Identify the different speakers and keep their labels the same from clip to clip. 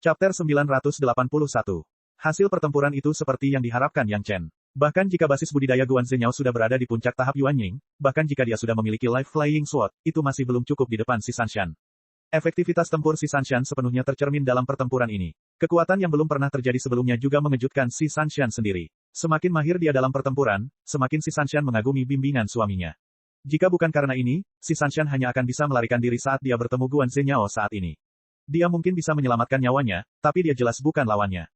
Speaker 1: Chapter 981. Hasil pertempuran itu seperti yang diharapkan Yang Chen. Bahkan jika basis budidaya Guan Zhenyao sudah berada di puncak tahap Yuanying, bahkan jika dia sudah memiliki Life Flying Sword, itu masih belum cukup di depan Si Sanshan. Efektivitas tempur Si Sanshan sepenuhnya tercermin dalam pertempuran ini. Kekuatan yang belum pernah terjadi sebelumnya juga mengejutkan Si Sanshan sendiri. Semakin mahir dia dalam pertempuran, semakin Si Sanshan mengagumi bimbingan suaminya. Jika bukan karena ini, Si Sanshan hanya akan bisa melarikan diri saat dia bertemu Guan Zhenyao saat ini. Dia mungkin bisa menyelamatkan nyawanya, tapi dia jelas bukan lawannya.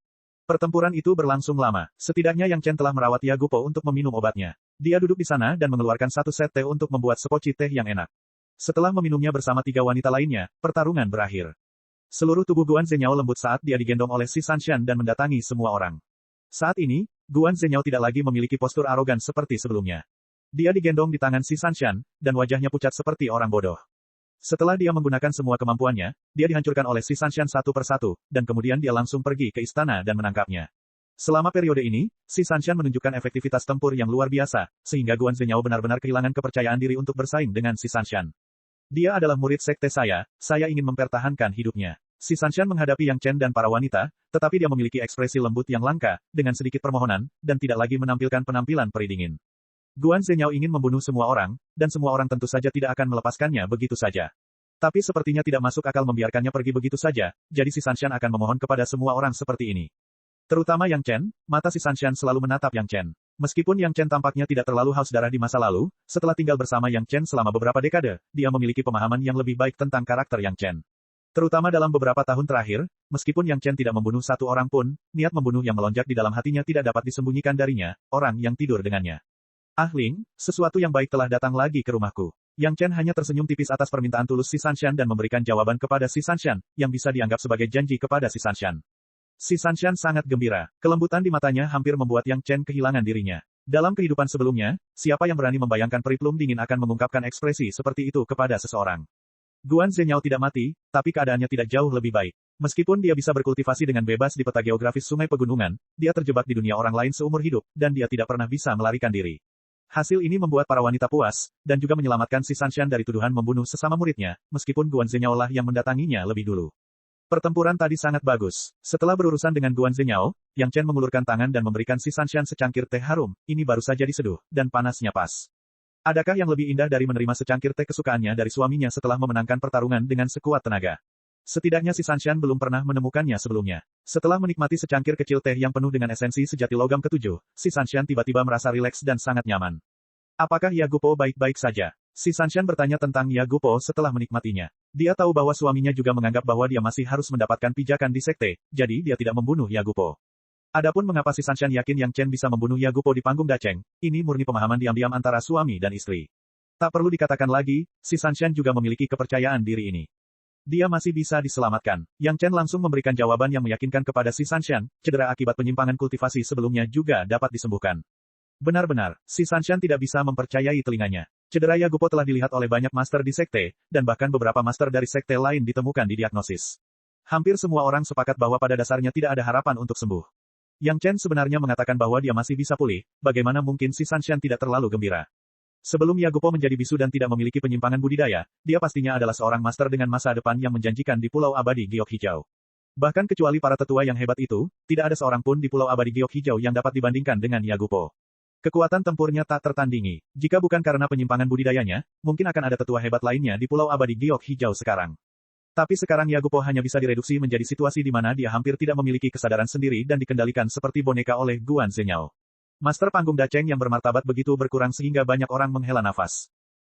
Speaker 1: Pertempuran itu berlangsung lama. Setidaknya Yang Chen telah merawat Yagupo untuk meminum obatnya. Dia duduk di sana dan mengeluarkan satu set teh untuk membuat sepoci teh yang enak. Setelah meminumnya bersama tiga wanita lainnya, pertarungan berakhir. Seluruh tubuh Guan Zhenyao lembut saat dia digendong oleh Si Sanshan dan mendatangi semua orang. Saat ini, Guan Zhenyao tidak lagi memiliki postur arogan seperti sebelumnya. Dia digendong di tangan Si Sanshan, dan wajahnya pucat seperti orang bodoh. Setelah dia menggunakan semua kemampuannya, dia dihancurkan oleh Si Sanshan satu persatu, dan kemudian dia langsung pergi ke istana dan menangkapnya. Selama periode ini, Si Sanshan menunjukkan efektivitas tempur yang luar biasa, sehingga Guan Zhenyao benar-benar kehilangan kepercayaan diri untuk bersaing dengan Si Sanshan. Dia adalah murid sekte saya ingin mempertahankan hidupnya. Si Sanshan menghadapi Yang Chen dan para wanita, tetapi dia memiliki ekspresi lembut yang langka, dengan sedikit permohonan, dan tidak lagi menampilkan penampilan peri dingin. Guan Zhenyao ingin membunuh semua orang, dan semua orang tentu saja tidak akan melepaskannya begitu saja. Tapi sepertinya tidak masuk akal membiarkannya pergi begitu saja, jadi Si Sanshan akan memohon kepada semua orang seperti ini. Terutama Yang Chen, mata Si Sanshan selalu menatap Yang Chen. Meskipun Yang Chen tampaknya tidak terlalu haus darah di masa lalu, setelah tinggal bersama Yang Chen selama beberapa dekade, dia memiliki pemahaman yang lebih baik tentang karakter Yang Chen. Terutama dalam beberapa tahun terakhir, meskipun Yang Chen tidak membunuh satu orang pun, niat membunuh yang melonjak di dalam hatinya tidak dapat disembunyikan darinya, orang yang tidur dengannya. Ah Ling, sesuatu yang baik telah datang lagi ke rumahku. Yang Chen hanya tersenyum tipis atas permintaan tulus Si Sanshan dan memberikan jawaban kepada Si Sanshan, yang bisa dianggap sebagai janji kepada Si Sanshan. Si Sanshan sangat gembira. Kelembutan di matanya hampir membuat Yang Chen kehilangan dirinya. Dalam kehidupan sebelumnya, siapa yang berani membayangkan peri plum dingin akan mengungkapkan ekspresi seperti itu kepada seseorang. Guan Zhenyao tidak mati, tapi keadaannya tidak jauh lebih baik. Meskipun dia bisa berkultivasi dengan bebas di peta geografis sungai pegunungan, dia terjebak di dunia orang lain seumur hidup, dan dia tidak pernah bisa melarikan diri. Hasil ini membuat para wanita puas, dan juga menyelamatkan Si Sanshan dari tuduhan membunuh sesama muridnya, meskipun Guan Zhenyao lah yang mendatanginya lebih dulu. Pertempuran tadi sangat bagus. Setelah berurusan dengan Guan Zhenyao, Yang Chen mengulurkan tangan dan memberikan Si Sanshan secangkir teh harum, ini baru saja diseduh, dan panasnya pas. Adakah yang lebih indah dari menerima secangkir teh kesukaannya dari suaminya setelah memenangkan pertarungan dengan sekuat tenaga? Setidaknya Si Sanshan belum pernah menemukannya sebelumnya. Setelah menikmati secangkir kecil teh yang penuh dengan esensi sejati logam ketujuh, Si Sanshan tiba-tiba merasa rileks dan sangat nyaman. Apakah Yagupo baik-baik saja? Si Sanshan bertanya tentang Yagupo setelah menikmatinya. Dia tahu bahwa suaminya juga menganggap bahwa dia masih harus mendapatkan pijakan di sekte, jadi dia tidak membunuh Yagupo. Adapun mengapa Si Sanshan yakin Yang Chen bisa membunuh Yagupo di panggung daceng, ini murni pemahaman diam-diam antara suami dan istri. Tak perlu dikatakan lagi, Si Sanshan juga memiliki kepercayaan diri ini. Dia masih bisa diselamatkan. Yang Chen langsung memberikan jawaban yang meyakinkan kepada Si Sanshan, cedera akibat penyimpangan kultivasi sebelumnya juga dapat disembuhkan. Benar-benar, Si Sanshan tidak bisa mempercayai telinganya. Cedera Yagupo telah dilihat oleh banyak master di sekte, dan bahkan beberapa master dari sekte lain ditemukan di diagnosis. Hampir semua orang sepakat bahwa pada dasarnya tidak ada harapan untuk sembuh. Yang Chen sebenarnya mengatakan bahwa dia masih bisa pulih, bagaimana mungkin Si Sanshan tidak terlalu gembira. Sebelum Yagupo menjadi bisu dan tidak memiliki penyimpangan budidaya, dia pastinya adalah seorang master dengan masa depan yang menjanjikan di Pulau Abadi Giok Hijau. Bahkan kecuali para tetua yang hebat itu, tidak ada seorang pun di Pulau Abadi Giok Hijau yang dapat dibandingkan dengan Yagupo. Kekuatan tempurnya tak tertandingi. Jika bukan karena penyimpangan budidayanya, mungkin akan ada tetua hebat lainnya di Pulau Abadi Giok Hijau sekarang. Tapi sekarang Yagupo hanya bisa direduksi menjadi situasi di mana dia hampir tidak memiliki kesadaran sendiri dan dikendalikan seperti boneka oleh Guan Zhenyao. Master panggung daceng yang bermartabat begitu berkurang sehingga banyak orang menghela nafas.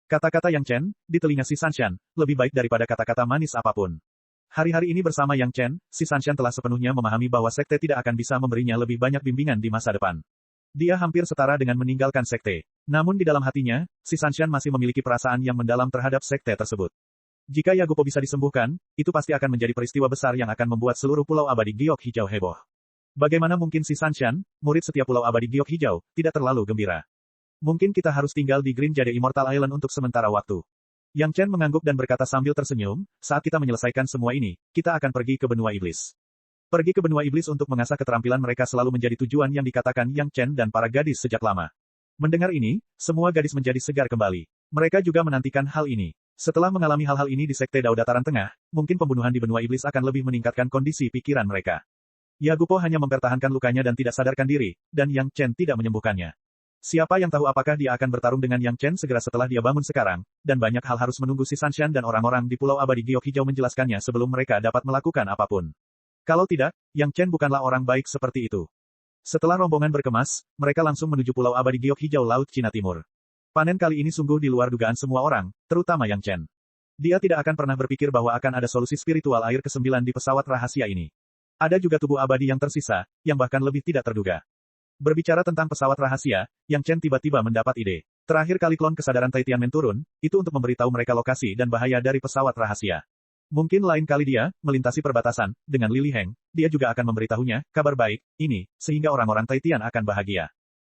Speaker 1: Kata-kata Yang Chen, di telinga Si Sanshan, lebih baik daripada kata-kata manis apapun. Hari-hari ini bersama Yang Chen, Si Sanshan telah sepenuhnya memahami bahwa sekte tidak akan bisa memberinya lebih banyak bimbingan di masa depan. Dia hampir setara dengan meninggalkan sekte. Namun di dalam hatinya, Si Sanshan masih memiliki perasaan yang mendalam terhadap sekte tersebut. Jika Yagupo bisa disembuhkan, itu pasti akan menjadi peristiwa besar yang akan membuat seluruh Pulau Abadi Giok Hijau heboh. Bagaimana mungkin Si Sanshan, murid setiap Pulau Abadi Giok Hijau, tidak terlalu gembira? Mungkin kita harus tinggal di Green Jade Immortal Island untuk sementara waktu. Yang Chen mengangguk dan berkata sambil tersenyum, saat kita menyelesaikan semua ini, kita akan pergi ke benua iblis. Pergi ke benua iblis untuk mengasah keterampilan mereka selalu menjadi tujuan yang dikatakan Yang Chen dan para gadis sejak lama. Mendengar ini, semua gadis menjadi segar kembali. Mereka juga menantikan hal ini. Setelah mengalami hal-hal ini di Sekte Dao Dataran Tengah, mungkin pembunuhan di benua iblis akan lebih meningkatkan kondisi pikiran mereka. Yagupo hanya mempertahankan lukanya dan tidak sadarkan diri, dan Yang Chen tidak menyembuhkannya. Siapa yang tahu apakah dia akan bertarung dengan Yang Chen segera setelah dia bangun sekarang, dan banyak hal harus menunggu si Sanshan dan orang-orang di Pulau Abadi Giok Hijau menjelaskannya sebelum mereka dapat melakukan apapun. Kalau tidak, Yang Chen bukanlah orang baik seperti itu. Setelah rombongan berkemas, mereka langsung menuju Pulau Abadi Giok Hijau Laut Cina Timur. Panen kali ini sungguh di luar dugaan semua orang, terutama Yang Chen. Dia tidak akan pernah berpikir bahwa akan ada solusi spiritual air ke-9 di pesawat rahasia ini. Ada juga tubuh abadi yang tersisa, yang bahkan lebih tidak terduga. Berbicara tentang pesawat rahasia, Yang Chen tiba-tiba mendapat ide. Terakhir kali klon kesadaran Tianmen turun, itu untuk memberitahu mereka lokasi dan bahaya dari pesawat rahasia. Mungkin lain kali dia melintasi perbatasan dengan Lily Heng, dia juga akan memberitahunya kabar baik ini, sehingga orang-orang Tian akan bahagia.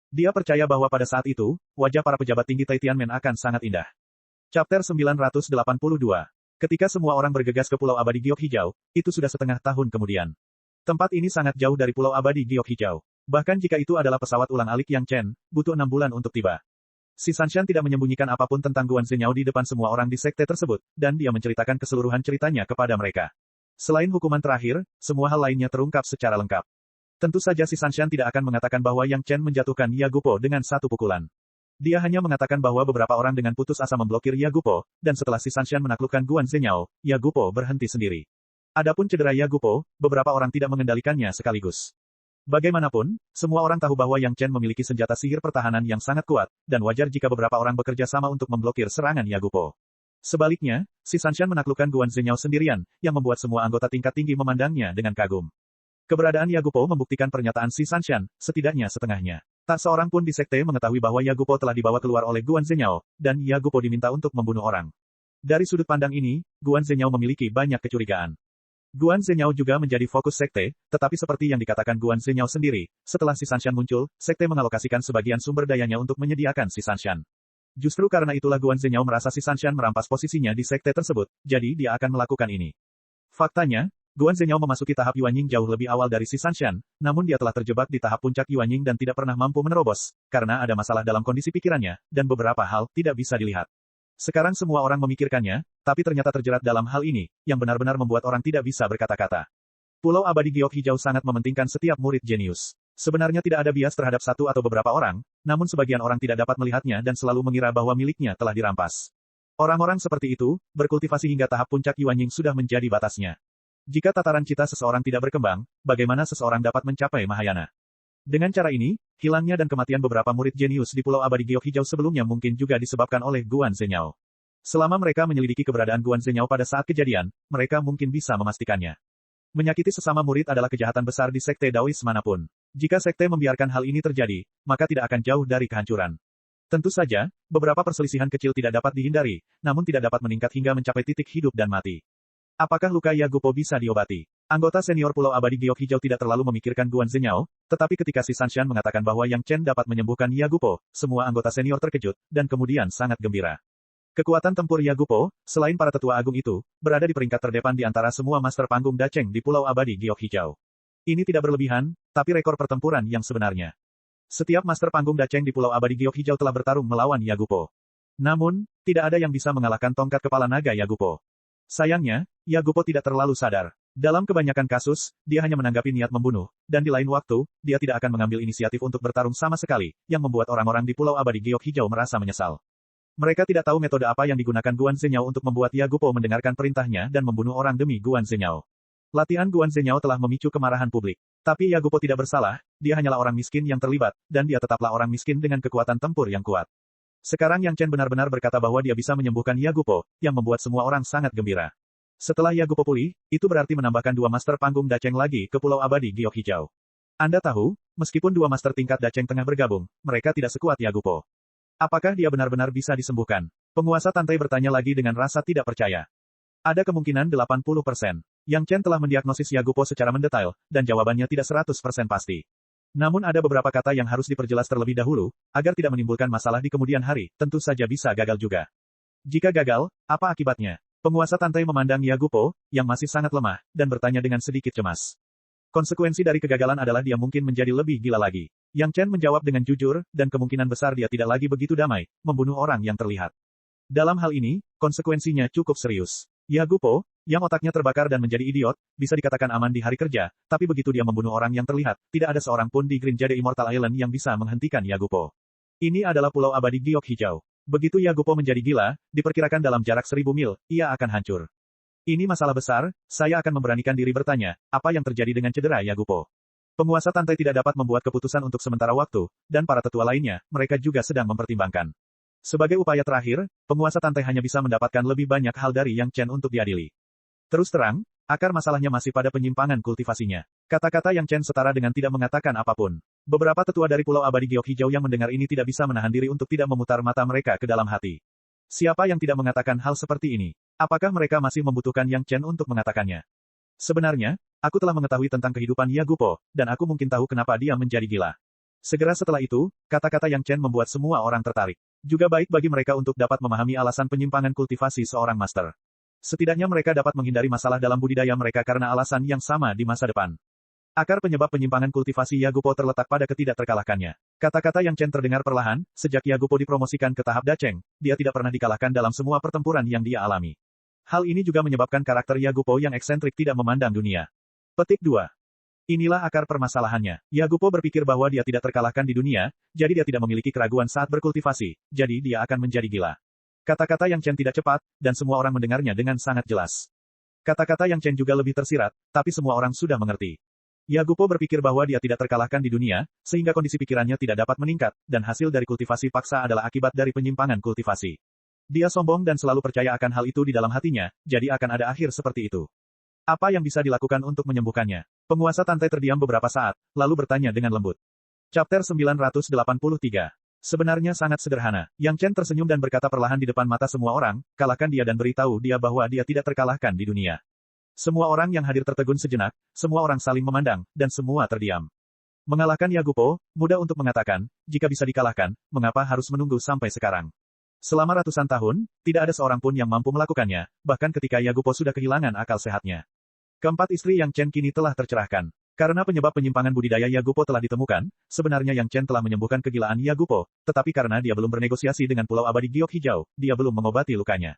Speaker 1: Dia percaya bahwa pada saat itu, wajah para pejabat tinggi Tianmen akan sangat indah. Chapter 982. Ketika semua orang bergegas ke Pulau Abadi Giok Hijau, itu sudah setengah tahun kemudian. Tempat ini sangat jauh dari Pulau Abadi Giok Hijau. Bahkan jika itu adalah pesawat ulang-alik Yang Chen, butuh 6 bulan untuk tiba. Si Sanshan tidak menyembunyikan apapun tentang Guan Zhenyao di depan semua orang di sekte tersebut, dan dia menceritakan keseluruhan ceritanya kepada mereka. Selain hukuman terakhir, semua hal lainnya terungkap secara lengkap. Tentu saja si Sanshan tidak akan mengatakan bahwa Yang Chen menjatuhkan Yagupo dengan satu pukulan. Dia hanya mengatakan bahwa beberapa orang dengan putus asa memblokir Yagupo, dan setelah si Sanshan menaklukkan Guan Zhenyao, Yagupo berhenti sendiri. Adapun cedera Yagupo, beberapa orang tidak mengendalikannya sekaligus. Bagaimanapun, semua orang tahu bahwa Yang Chen memiliki senjata sihir pertahanan yang sangat kuat, dan wajar jika beberapa orang bekerja sama untuk memblokir serangan Yagupo. Sebaliknya, si Sanshan menaklukkan Guan Zhenyao sendirian, yang membuat semua anggota tingkat tinggi memandangnya dengan kagum. Keberadaan Yagupo membuktikan pernyataan si Sanshan, setidaknya setengahnya. Tak seorang pun di sekte mengetahui bahwa Yagupo telah dibawa keluar oleh Guan Zhenyao, dan Yagupo diminta untuk membunuh orang. Dari sudut pandang ini, Guan Zhenyao memiliki banyak kecurigaan. Guan Zhenyao juga menjadi fokus sekte, tetapi seperti yang dikatakan Guan Zhenyao sendiri, setelah si Sanshan muncul, sekte mengalokasikan sebagian sumber dayanya untuk menyediakan si Sanshan. Justru karena itulah Guan Zhenyao merasa si Sanshan merampas posisinya di sekte tersebut, jadi dia akan melakukan ini. Faktanya, Guan Zhenyao memasuki tahap Yuanying jauh lebih awal dari si Sanshan, namun dia telah terjebak di tahap puncak Yuanying dan tidak pernah mampu menerobos, karena ada masalah dalam kondisi pikirannya, dan beberapa hal tidak bisa dilihat. Sekarang semua orang memikirkannya, tapi ternyata terjerat dalam hal ini, yang benar-benar membuat orang tidak bisa berkata-kata. Pulau Abadi Giok Hijau sangat mementingkan setiap murid jenius. Sebenarnya tidak ada bias terhadap satu atau beberapa orang, namun sebagian orang tidak dapat melihatnya dan selalu mengira bahwa miliknya telah dirampas. Orang-orang seperti itu, berkultivasi hingga tahap puncak Yuanying sudah menjadi batasnya. Jika tataran cita seseorang tidak berkembang, bagaimana seseorang dapat mencapai Mahayana? Dengan cara ini, hilangnya dan kematian beberapa murid jenius di Pulau Abadi Giok Hijau sebelumnya mungkin juga disebabkan oleh Guan Zhenyao. Selama mereka menyelidiki keberadaan Guan Zhenyao pada saat kejadian, mereka mungkin bisa memastikannya. Menyakiti sesama murid adalah kejahatan besar di sekte Daois manapun. Jika sekte membiarkan hal ini terjadi, maka tidak akan jauh dari kehancuran. Tentu saja, beberapa perselisihan kecil tidak dapat dihindari, namun tidak dapat meningkat hingga mencapai titik hidup dan mati. Apakah luka Yagupo bisa diobati? Anggota senior Pulau Abadi Giok Hijau tidak terlalu memikirkan Guan Zhenyao, tetapi ketika si Sanshan mengatakan bahwa Yang Chen dapat menyembuhkan Yagupo, semua anggota senior terkejut, dan kemudian sangat gembira. Kekuatan tempur Yagupo, selain para tetua agung itu, berada di peringkat terdepan di antara semua master panggung Dacheng di Pulau Abadi Giok Hijau. Ini tidak berlebihan, tapi rekor pertempuran yang sebenarnya. Setiap master panggung Dacheng di Pulau Abadi Giok Hijau telah bertarung melawan Yagupo. Namun, tidak ada yang bisa mengalahkan tongkat kepala naga Yagupo. Sayangnya, Yagupo tidak terlalu sadar. Dalam kebanyakan kasus, dia hanya menanggapi niat membunuh, dan di lain waktu, dia tidak akan mengambil inisiatif untuk bertarung sama sekali, yang membuat orang-orang di Pulau Abadi Giok Hijau merasa menyesal. Mereka tidak tahu metode apa yang digunakan Guan Zhenyao untuk membuat Yagupo mendengarkan perintahnya dan membunuh orang demi Guan Zhenyao. Latihan Guan Zhenyao telah memicu kemarahan publik. Tapi Yagupo tidak bersalah, dia hanyalah orang miskin yang terlibat, dan dia tetaplah orang miskin dengan kekuatan tempur yang kuat. Sekarang Yang Chen benar-benar berkata bahwa dia bisa menyembuhkan Yagupo, yang membuat semua orang sangat gembira. Setelah Yagupo pulih, itu berarti menambahkan 2 master panggung Dacheng lagi ke Pulau Abadi Giok Hijau. Anda tahu, meskipun 2 master tingkat Dacheng tengah bergabung, mereka tidak sekuat Yagupo. Apakah dia benar-benar bisa disembuhkan? Penguasa Tantai bertanya lagi dengan rasa tidak percaya. Ada kemungkinan 80%. Yang Chen telah mendiagnosis Yagupo secara mendetail, dan jawabannya tidak 100% pasti. Namun ada beberapa kata yang harus diperjelas terlebih dahulu, agar tidak menimbulkan masalah di kemudian hari, tentu saja bisa gagal juga. Jika gagal, apa akibatnya? Penguasa Tantai memandang Yagupo, yang masih sangat lemah, dan bertanya dengan sedikit cemas. Konsekuensi dari kegagalan adalah dia mungkin menjadi lebih gila lagi. Yang Chen menjawab dengan jujur, dan kemungkinan besar dia tidak lagi begitu damai, membunuh orang yang terlihat. Dalam hal ini, konsekuensinya cukup serius. Yagupo, yang otaknya terbakar dan menjadi idiot, bisa dikatakan aman di hari kerja, tapi begitu dia membunuh orang yang terlihat, tidak ada seorang pun di Green Jade Immortal Island yang bisa menghentikan Yagupo. Ini adalah pulau abadi giok hijau. Begitu Yagupo menjadi gila, diperkirakan dalam jarak 1000 mil, ia akan hancur. Ini masalah besar, saya akan memberanikan diri bertanya, apa yang terjadi dengan cedera Yagupo? Penguasa Tantai tidak dapat membuat keputusan untuk sementara waktu, dan para tetua lainnya, mereka juga sedang mempertimbangkan. Sebagai upaya terakhir, penguasa Tantai hanya bisa mendapatkan lebih banyak hal dari Yang Chen untuk diadili. Terus terang, akar masalahnya masih pada penyimpangan kultivasinya. Kata-kata Yang Chen setara dengan tidak mengatakan apapun. Beberapa tetua dari Pulau Abadi Giok Hijau yang mendengar ini tidak bisa menahan diri untuk tidak memutar mata mereka ke dalam hati. Siapa yang tidak mengatakan hal seperti ini? Apakah mereka masih membutuhkan Yang Chen untuk mengatakannya? Sebenarnya, aku telah mengetahui tentang kehidupan Yagupo, dan aku mungkin tahu kenapa dia menjadi gila. Segera setelah itu, kata-kata Yang Chen membuat semua orang tertarik. Juga baik bagi mereka untuk dapat memahami alasan penyimpangan kultivasi seorang master. Setidaknya mereka dapat menghindari masalah dalam budidaya mereka karena alasan yang sama di masa depan. Akar penyebab penyimpangan kultivasi Yagupo terletak pada ketidakterkalahkannya. Kata-kata Yang Chen terdengar perlahan, sejak Yagupo dipromosikan ke tahap Dacheng, dia tidak pernah dikalahkan dalam semua pertempuran yang dia alami. Hal ini juga menyebabkan karakter Yagupo yang eksentrik tidak memandang dunia. Petik 2. Inilah akar permasalahannya. Yagupo berpikir bahwa dia tidak terkalahkan di dunia, jadi dia tidak memiliki keraguan saat berkultivasi, jadi dia akan menjadi gila. Kata-kata Yang Chen tidak cepat, dan semua orang mendengarnya dengan sangat jelas. Kata-kata Yang Chen juga lebih tersirat, tapi semua orang sudah mengerti. Yagupo berpikir bahwa dia tidak terkalahkan di dunia, sehingga kondisi pikirannya tidak dapat meningkat, dan hasil dari kultivasi paksa adalah akibat dari penyimpangan kultivasi. Dia sombong dan selalu percaya akan hal itu di dalam hatinya, jadi akan ada akhir seperti itu. Apa yang bisa dilakukan untuk menyembuhkannya? Penguasa Tantai terdiam beberapa saat, lalu bertanya dengan lembut. Chapter 983. Sebenarnya sangat sederhana. Yang Chen tersenyum dan berkata perlahan di depan mata semua orang, kalahkan dia dan beritahu dia bahwa dia tidak terkalahkan di dunia. Semua orang yang hadir tertegun sejenak, semua orang saling memandang, dan semua terdiam. Mengalahkan Yagupo, mudah untuk mengatakan, jika bisa dikalahkan, mengapa harus menunggu sampai sekarang? Selama ratusan tahun, tidak ada seorang pun yang mampu melakukannya, bahkan ketika Yagupo sudah kehilangan akal sehatnya. Keempat istri Yang Chen kini telah tercerahkan. Karena penyebab penyimpangan budidaya Yagupo telah ditemukan, sebenarnya Yang Chen telah menyembuhkan kegilaan Yagupo, tetapi karena dia belum bernegosiasi dengan Pulau Abadi Giok Hijau, dia belum mengobati lukanya.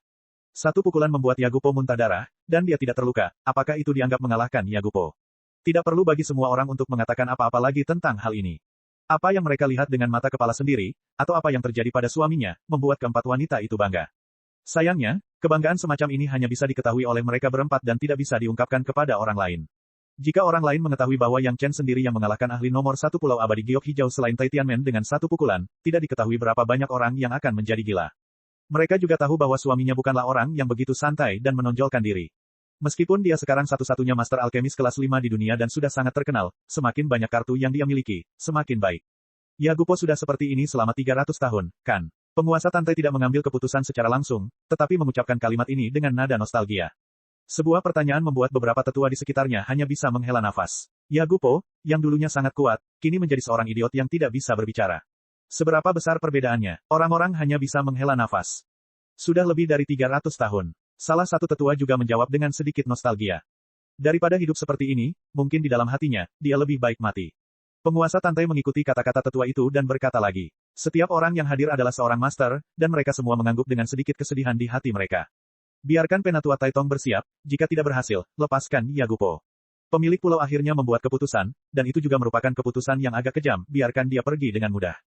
Speaker 1: Satu pukulan membuat Yagupo muntah darah, dan dia tidak terluka. Apakah itu dianggap mengalahkan Yagupo? Tidak perlu bagi semua orang untuk mengatakan apa-apa lagi tentang hal ini. Apa yang mereka lihat dengan mata kepala sendiri, atau apa yang terjadi pada suaminya, membuat keempat wanita itu bangga. Sayangnya, kebanggaan semacam ini hanya bisa diketahui oleh mereka berempat dan tidak bisa diungkapkan kepada orang lain. Jika orang lain mengetahui bahwa Yang Chen sendiri yang mengalahkan ahli nomor 1 Pulau Abadi Giok Hijau selain Tai Tianmen dengan satu pukulan, tidak diketahui berapa banyak orang yang akan menjadi gila. Mereka juga tahu bahwa suaminya bukanlah orang yang begitu santai dan menonjolkan diri. Meskipun dia sekarang satu-satunya master alkemis kelas 5 di dunia dan sudah sangat terkenal, semakin banyak kartu yang dia miliki, semakin baik. Yagupo sudah seperti ini selama 300 tahun, kan? Penguasa Tantai tidak mengambil keputusan secara langsung, tetapi mengucapkan kalimat ini dengan nada nostalgia. Sebuah pertanyaan membuat beberapa tetua di sekitarnya hanya bisa menghela nafas. Yagupo, yang dulunya sangat kuat, kini menjadi seorang idiot yang tidak bisa berbicara. Seberapa besar perbedaannya? Orang-orang hanya bisa menghela nafas. Sudah lebih dari 300 tahun. Salah satu tetua juga menjawab dengan sedikit nostalgia. Daripada hidup seperti ini, mungkin di dalam hatinya, dia lebih baik mati. Penguasa Tantai mengikuti kata-kata tetua itu dan berkata lagi. Setiap orang yang hadir adalah seorang master, dan mereka semua mengangguk dengan sedikit kesedihan di hati mereka. Biarkan Penatua Taitong bersiap, jika tidak berhasil, lepaskan Yagupo. Pemilik pulau akhirnya membuat keputusan, dan itu juga merupakan keputusan yang agak kejam, biarkan dia pergi dengan mudah.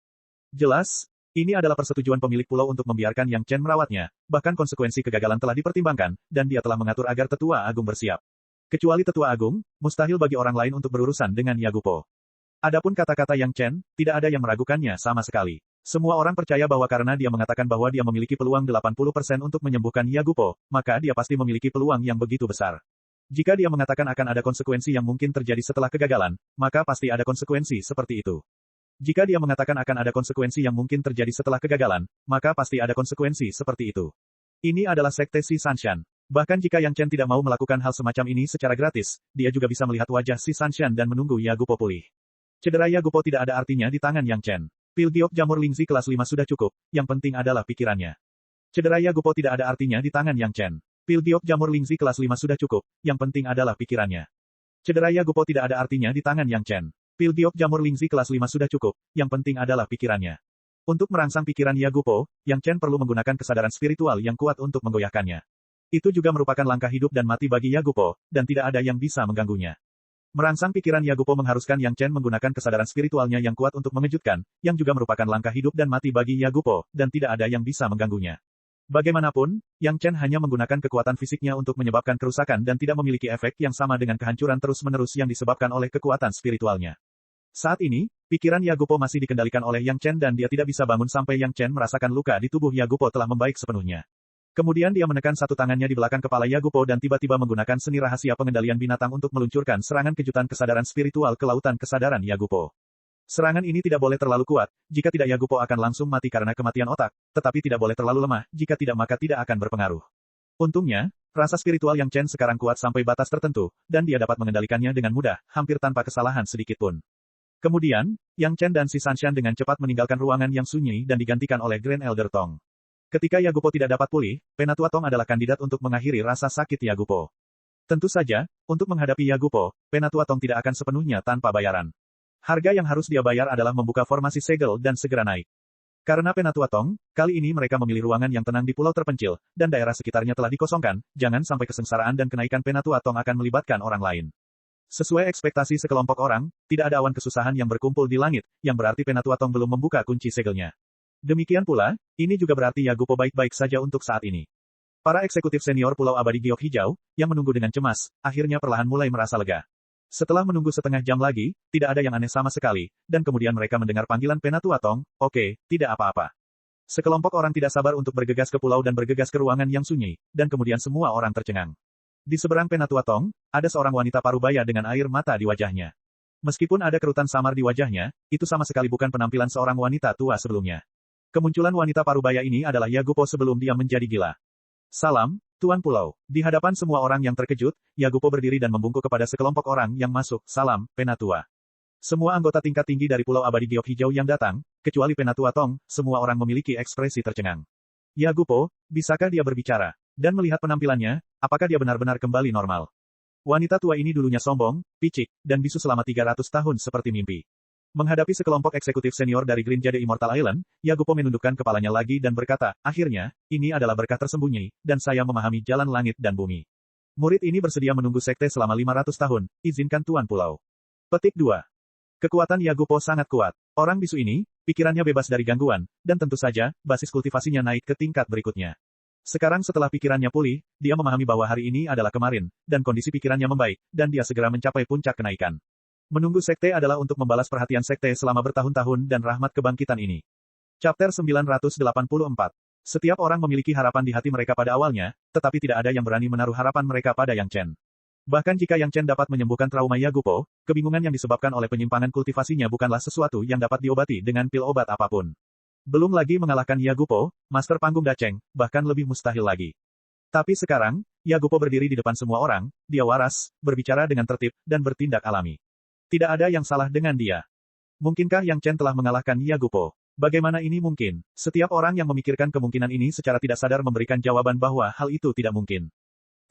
Speaker 1: Jelas, ini adalah persetujuan pemilik pulau untuk membiarkan Yang Chen merawatnya, bahkan konsekuensi kegagalan telah dipertimbangkan, dan dia telah mengatur agar Tetua Agung bersiap. Kecuali Tetua Agung, mustahil bagi orang lain untuk berurusan dengan Yagupo. Adapun kata-kata Yang Chen, tidak ada yang meragukannya sama sekali. Semua orang percaya bahwa karena dia mengatakan bahwa dia memiliki peluang 80% untuk menyembuhkan Yagupo, maka dia pasti memiliki peluang yang begitu besar. Jika dia mengatakan akan ada konsekuensi yang mungkin terjadi setelah kegagalan, maka pasti ada konsekuensi seperti itu. Jika dia mengatakan akan ada konsekuensi yang mungkin terjadi setelah kegagalan, maka pasti ada konsekuensi seperti itu. Ini adalah sekte Si Sanshan. Bahkan jika Yang Chen tidak mau melakukan hal semacam ini secara gratis, dia juga bisa melihat wajah Si Sanshan dan menunggu Yagupo pulih. Cedera Yagupo tidak ada artinya di tangan Yang Chen. Pil giok jamur Lingzi kelas 5 sudah cukup, yang penting adalah pikirannya. Cedera Yagupo tidak ada artinya di tangan Yang Chen. Pil giok jamur Lingzi kelas 5 sudah cukup, yang penting adalah pikirannya. Cedera Yagupo tidak ada artinya di tangan Yang Chen. Pil giok jamur Lingzi kelas 5 sudah cukup, yang penting adalah pikirannya. Untuk merangsang pikiran Yagupo, Yang Chen perlu menggunakan kesadaran spiritual yang kuat untuk menggoyahkannya. Itu juga merupakan langkah hidup dan mati bagi Yagupo, dan tidak ada yang bisa mengganggunya. Merangsang pikiran Yagupo mengharuskan Yang Chen menggunakan kesadaran spiritualnya yang kuat untuk mengejutkan, yang juga merupakan langkah hidup dan mati bagi Yagupo, dan tidak ada yang bisa mengganggunya. Bagaimanapun, Yang Chen hanya menggunakan kekuatan fisiknya untuk menyebabkan kerusakan dan tidak memiliki efek yang sama dengan kehancuran terus-menerus yang disebabkan oleh kekuatan spiritualnya. Saat ini, pikiran Yagupo masih dikendalikan oleh Yang Chen dan dia tidak bisa bangun sampai Yang Chen merasakan luka di tubuh Yagupo telah membaik sepenuhnya. Kemudian dia menekan satu tangannya di belakang kepala Yagupo dan tiba-tiba menggunakan seni rahasia pengendalian binatang untuk meluncurkan serangan kejutan kesadaran spiritual ke lautan kesadaran Yagupo. Serangan ini tidak boleh terlalu kuat, jika tidak Yagupo akan langsung mati karena kematian otak, tetapi tidak boleh terlalu lemah, jika tidak maka tidak akan berpengaruh. Untungnya, rasa spiritual Yang Chen sekarang kuat sampai batas tertentu, dan dia dapat mengendalikannya dengan mudah, hampir tanpa kesalahan sedikitpun. Kemudian, Yang Chen dan si Sanshan dengan cepat meninggalkan ruangan yang sunyi dan digantikan oleh Grand Elder Tong. Ketika Yagupo tidak dapat pulih, Penatua Tong adalah kandidat untuk mengakhiri rasa sakit Yagupo. Tentu saja, untuk menghadapi Yagupo, Penatua Tong tidak akan sepenuhnya tanpa bayaran. Harga yang harus dia bayar adalah membuka formasi segel dan segera naik. Karena Penatua Tong, kali ini mereka memilih ruangan yang tenang di pulau terpencil, dan daerah sekitarnya telah dikosongkan, jangan sampai kesengsaraan dan kenaikan Penatua Tong akan melibatkan orang lain. Sesuai ekspektasi sekelompok orang, tidak ada awan kesusahan yang berkumpul di langit, yang berarti Penatua Tong belum membuka kunci segelnya. Demikian pula, ini juga berarti Yagupo baik-baik saja untuk saat ini. Para eksekutif senior Pulau Abadi Giok Hijau, yang menunggu dengan cemas, akhirnya perlahan mulai merasa lega. Setelah menunggu setengah jam lagi, tidak ada yang aneh sama sekali, dan kemudian mereka mendengar panggilan Penatua Tong, "Oke, tidak apa-apa." Sekelompok orang tidak sabar untuk bergegas ke pulau dan bergegas ke ruangan yang sunyi, dan kemudian semua orang tercengang. Di seberang Penatua Tong, ada seorang wanita parubaya dengan air mata di wajahnya. Meskipun ada kerutan samar di wajahnya, itu sama sekali bukan penampilan seorang wanita tua sebelumnya. Kemunculan wanita parubaya ini adalah Yagupo sebelum dia menjadi gila. "Salam, Tuan Pulau." Di hadapan semua orang yang terkejut, Yagupo berdiri dan membungkuk kepada sekelompok orang yang masuk. "Salam, Penatua." Semua anggota tingkat tinggi dari Pulau Abadi Giok Hijau yang datang, kecuali Penatua Tong, semua orang memiliki ekspresi tercengang. "Yagupo, bisakah dia berbicara?" Dan melihat penampilannya, apakah dia benar-benar kembali normal? Wanita tua ini dulunya sombong, picik, dan bisu selama 300 tahun seperti mimpi. Menghadapi sekelompok eksekutif senior dari Green Jade Immortal Island, Yagupo menundukkan kepalanya lagi dan berkata, "Akhirnya, ini adalah berkah tersembunyi, dan saya memahami jalan langit dan bumi. Murid ini bersedia menunggu sekte selama 500 tahun, izinkan Tuan Pulau." Petik 2. Kekuatan Yagupo sangat kuat. Orang bisu ini, pikirannya bebas dari gangguan, dan tentu saja, basis kultivasinya naik ke tingkat berikutnya. Sekarang setelah pikirannya pulih, dia memahami bahwa hari ini adalah kemarin, dan kondisi pikirannya membaik, dan dia segera mencapai puncak kenaikan. Menunggu sekte adalah untuk membalas perhatian sekte selama bertahun-tahun dan rahmat kebangkitan ini. Chapter 984. Setiap orang memiliki harapan di hati mereka pada awalnya, tetapi tidak ada yang berani menaruh harapan mereka pada Yang Chen. Bahkan jika Yang Chen dapat menyembuhkan trauma Yagupo, kebingungan yang disebabkan oleh penyimpangan kultivasinya bukanlah sesuatu yang dapat diobati dengan pil obat apapun. Belum lagi mengalahkan Yagupo, Master Panggung Dacheng, bahkan lebih mustahil lagi. Tapi sekarang, Yagupo berdiri di depan semua orang, dia waras, berbicara dengan tertib, dan bertindak alami. Tidak ada yang salah dengan dia. Mungkinkah Yang Chen telah mengalahkan Yagupo? Bagaimana ini mungkin? Setiap orang yang memikirkan kemungkinan ini secara tidak sadar memberikan jawaban bahwa hal itu tidak mungkin.